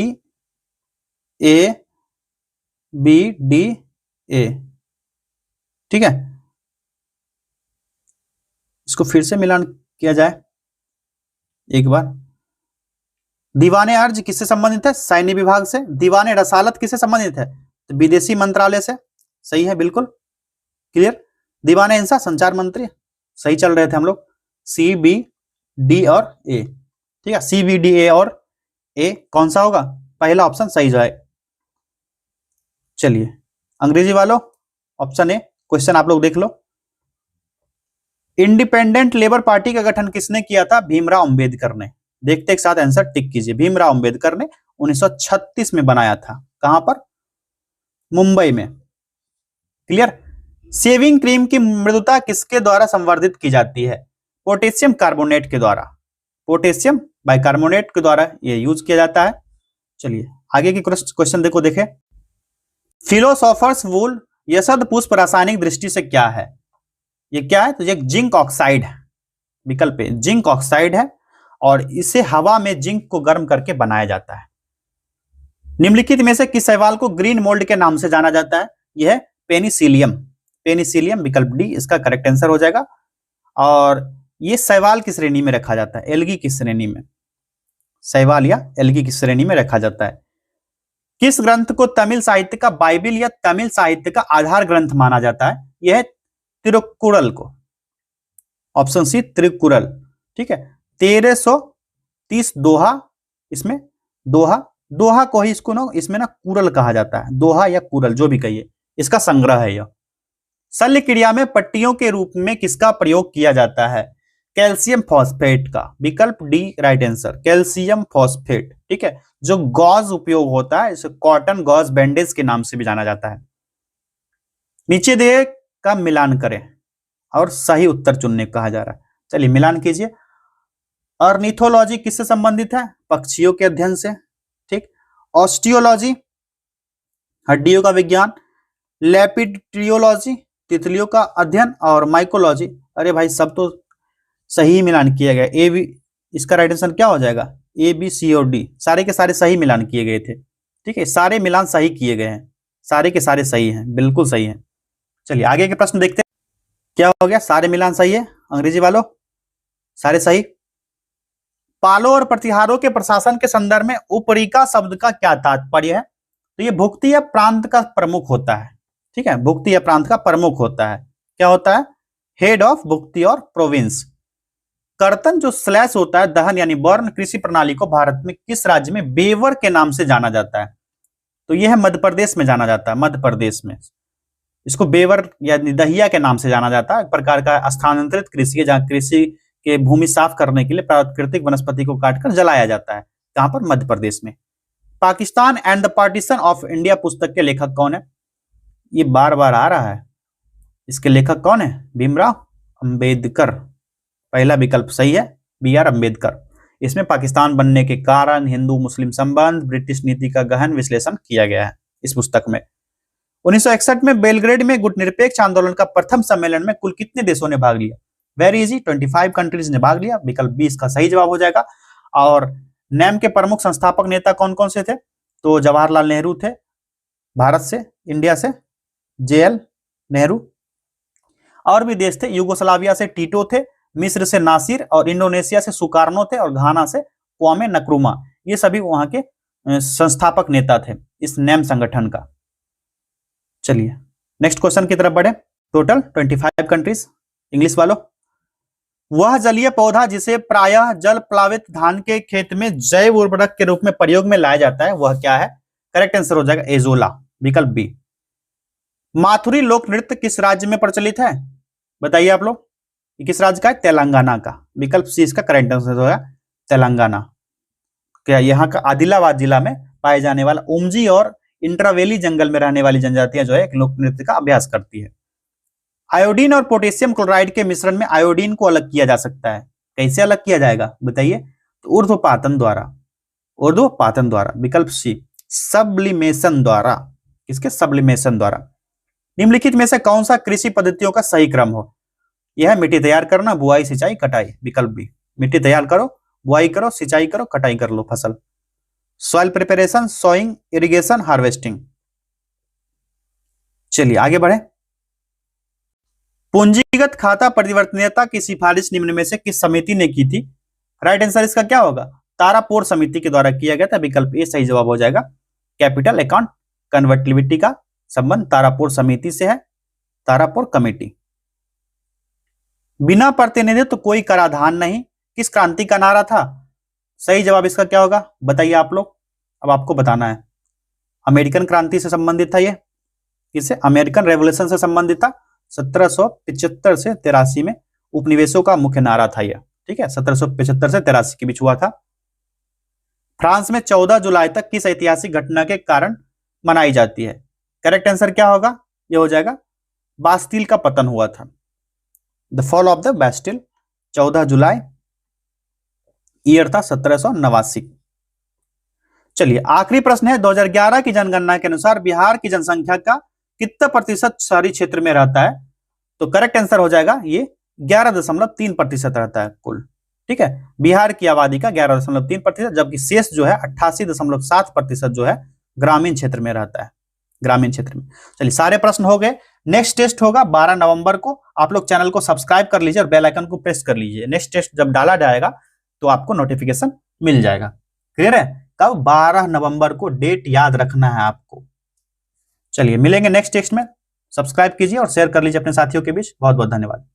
Speaker 1: ए बी डी ए। ठीक है, इसको फिर से मिलान किया जाए एक बार। दीवाने अर्ज किससे संबंधित है, सैन्य विभाग से। दीवाने रसालत किससे संबंधित है, तो विदेशी मंत्रालय से, सही है, बिल्कुल क्लियर। दीवाने इंसा संचार मंत्री, सही चल रहे थे हम लोग, सी बी डी और ए। ठीक है, सी बी डी ए और ए कौन सा होगा, पहला ऑप्शन सही जो है। चलिए, अंग्रेजी वालों ऑप्शन ए क्वेश्चन आप लोग देख लो। इंडिपेंडेंट लेबर पार्टी का गठन किसने किया था, भीमराव अंबेडकर ने। देखते एक साथ आंसर टिक कीजिए। भीमराव अंबेडकर ने 1936 में बनाया था, कहां पर, मुंबई में। क्लियर। शेविंग क्रीम की मृदुता किसके द्वारा संवर्धित की जाती है, पोटेशियम कार्बोनेट के द्वारा, पोटेशियम बाइकार्बोनेट के द्वारा ये यूज किया जाता है। चलिए आगे की क्वेश्चन देखो, देखें। फिलोसोफर्स वूल यशद पुष्प रासायनिक दृष्टि से क्या है, ये क्या है, तो ये जिंक ऑक्साइड है। विकल्प ए जिंक ऑक्साइड है, और इसे हवा में जिंक को गर्म करके बनाया जाता है। निम्नलिखित में से किस शैवाल को ग्रीन मोल्ड के नाम से जाना जाता है, यह है पेनिसिलियम, पेनिसिलियम। विकल्प डी इसका करेक्ट आंसर हो जाएगा। और ये शैवाल की श्रेणी में रखा जाता है, एल्गी की श्रेणी में, शैवाल या एल्गी की श्रेणी में रखा जाता है। किस ग्रंथ को तमिल साहित्य का बाइबिल या तमिल साहित्य का आधार ग्रंथ माना जाता है, यह है तिरुक्कुरल को, ऑप्शन सी तिरुक्कुरल। ठीक है, 1330 दोहा, इसमें दोहा, दोहा को ही इसको ना, इसमें ना कुरल कहा जाता है, दोहा या कुरल जो भी कहिए, इसका संग्रह है यह। शल्य क्रिया में पट्टियों के रूप में किसका प्रयोग किया जाता है, कैल्शियम फॉस्फेट का। विकल्प D right answer, calcium phosphate. ठीक है, जो गॉज उपयोग होता है, इसे कॉटन गॉज बैंडेज के नाम से भी जाना जाता है। नीचे दिए का मिलान करें और सही उत्तर चुनने कहा जा रहा है। चलिए मिलान कीजिए। ऑर्निथोलॉजी किससे संबंधित है, पक्षियों के अध्ययन से। ठीक, ऑस्टियोलॉजी हड्डियों का विज्ञान, लेपिडियोलॉजी तितलियों का अध्ययन, और माइकोलॉजी, अरे भाई सब तो सही मिलान किया गया। ए बी, इसका राइट आंसर क्या हो जाएगा, ए बी सी और डी, सारे के सारे सही मिलान किए गए थे। ठीक है, सारे मिलान सही किए गए हैं, सारे के सारे सही हैं, बिल्कुल सही हैं। चलिए आगे के प्रश्न देखते हैं। क्या हो गया, सारे मिलान सही है अंग्रेजी वालों। सारे सही। पालों और प्रतिहारों के प्रशासन के संदर्भ में उपरिका शब्द का क्या तात्पर्य है? तो ये भुक्ति या प्रांत का प्रमुख होता है। ठीक है, भुक्ति या प्रांत का प्रमुख होता है। क्या होता है? हेड ऑफ भुक्ति और प्रोविंस। कर्तन जो स्लैश होता है, दहन यानी बर्न कृषि प्रणाली को भारत में किस राज्य में बेवर के नाम से जाना जाता है? तो यह है मध्य प्रदेश में जाना जाता है। मध्य प्रदेश में इसको बेवर या दहिया के नाम से जाना जाता है। एक प्रकार का स्थानांतरित कृषि है जहां कृषि के भूमि साफ करने के लिए प्राकृतिक वनस्पति को काटकर जलाया जाता है। कहां पर? मध्य प्रदेश में। Pakistan and the partition of India पुस्तक के लेखक कौन है? ये बार बार आ रहा है। इसके लेखक कौन है? भीमराव अंबेडकर। पहला विकल्प सही है, BR अंबेडकर। इसमें पाकिस्तान बनने के कारण, हिंदू मुस्लिम संबंध, ब्रिटिश नीति का गहन विश्लेषण किया गया है इस पुस्तक में। 1961 में बेलग्रेड में गुटनिरपेक्ष आंदोलन का प्रथम सम्मेलन में कुल कितने देशों ने भाग लिया? वेरी इजी, 25 कंट्रीज ने भाग लिया। विकल्प 20 का सही जवाब हो जाएगा। और नैम के प्रमुख संस्थापक नेता कौन कौन से थे? तो जवाहरलाल नेहरू थे भारत से, इंडिया से JL नेहरू। और भी देश थे, युगोस्लाविया से टीटो थे, मिस्र से नासिर, और इंडोनेशिया से सुकार्नो थे, और घाना से क्वामे नक्रुमा। ये सभी वहां के संस्थापक नेता थे इस नैम संगठन का। चलिए नेक्स्ट क्वेश्चन की तरफ बढ़े। Total 25 countries. इंग्लिश वालों, वह जलीय पौधा जिसे प्रायः जल प्लावित धान के खेत में जैव उर्वरक के रूप में प्रयोग में लाया जाता है वह क्या है? करेक्ट आंसर हो जाएगा एजोला, विकल्प बी। माथुरी लोक नृत्य किस राज्य में प्रचलित है? बताइए आप लोग, किस राज्य का है? तेलंगाना का। विकल्प सी इसका करेक्ट आंसर होगा तेलंगाना। क्या यहाँ का आदिलाबाद जिला में पाए जाने वाला उमजी और इंट्रावेली जंगल में रहने वाली जनजातियां जो है लोक नृत्य का अभ्यास करती है। आयोडीन और पोटेशियम क्लोराइड के मिश्रण में आयोडीन को अलग किया जा सकता है। कैसे अलग किया जाएगा बताइए? तो ऊर्ध्वपातन द्वारा। ऊर्ध्वपातन द्वारा, विकल्प सी सब्लिमेशन द्वारा। किसके? सब्लिमेशन द्वारा। निम्नलिखित में से कौन सा कृषि पद्धतियों का सही क्रम हो? यह है मिट्टी तैयार करना, बुआई, सिंचाई, कटाई। विकल्प बी। मिट्टी तैयार करो, बुआई करो, सिंचाई करो, कटाई कर लो फसल। Soil preparation, sowing, irrigation, harvesting. चलिए आगे बढ़े। पूंजीगत खाता परिवर्तनीयता की सिफारिश निम्न में से किस समिति ने की थी? राइट आंसर इसका क्या होगा? तारापुर समिति के द्वारा किया गया था। विकल्प ए सही जवाब हो जाएगा। कैपिटल अकाउंट कन्वर्टिबिलिटी का संबंध तारापुर समिति से है, तारापुर कमेटी। बिना प्रतिनिधित्व तो कोई कराधान नहीं, किस क्रांति का नारा था? सही जवाब इसका क्या होगा बताइए आप लोग, अब आपको बताना है। अमेरिकन क्रांति से संबंधित था ये। किससे? अमेरिकन रेवोल्यूशन से संबंधित था। 1775 से 83 में उपनिवेशों का मुख्य नारा था यह। ठीक है, 1775 से 83 के बीच हुआ था। फ्रांस में 14 जुलाई तक किस ऐतिहासिक घटना के कारण मनाई जाती है? करेक्ट आंसर क्या होगा? यह हो जाएगा बास्टिल का पतन हुआ था। The fall of the Bastille, 14 July, year था 1789। चलिए आखिरी प्रश्न है। 2011 की जनगणना के अनुसार बिहार की जनसंख्या का कितना प्रतिशत शहरी क्षेत्र में रहता है? तो करेक्ट आंसर हो जाएगा ये 11.3% रहता है कुल। ठीक है, बिहार की आबादी का 11.3%, जबकि शेष जो है 88.7% जो है ग्रामीण क्षेत्र में रहता है, ग्रामीण क्षेत्र में। चलिए सारे प्रश्न हो गए। नेक्स्ट टेस्ट होगा 12 नवंबर को। आप लोग चैनल को सब्सक्राइब कर लीजिए और बेल आइकन को प्रेस कर लीजिए। नेक्स्ट टेस्ट जब डाला जाएगा तो आपको नोटिफिकेशन मिल जाएगा। क्लियर है? कब? 12 नवंबर को। डेट याद रखना है आपको। चलिए मिलेंगे नेक्स्ट टेस्ट में। सब्सक्राइब कीजिए और शेयर कर लीजिए अपने साथियों के बीच। बहुत बहुत धन्यवाद।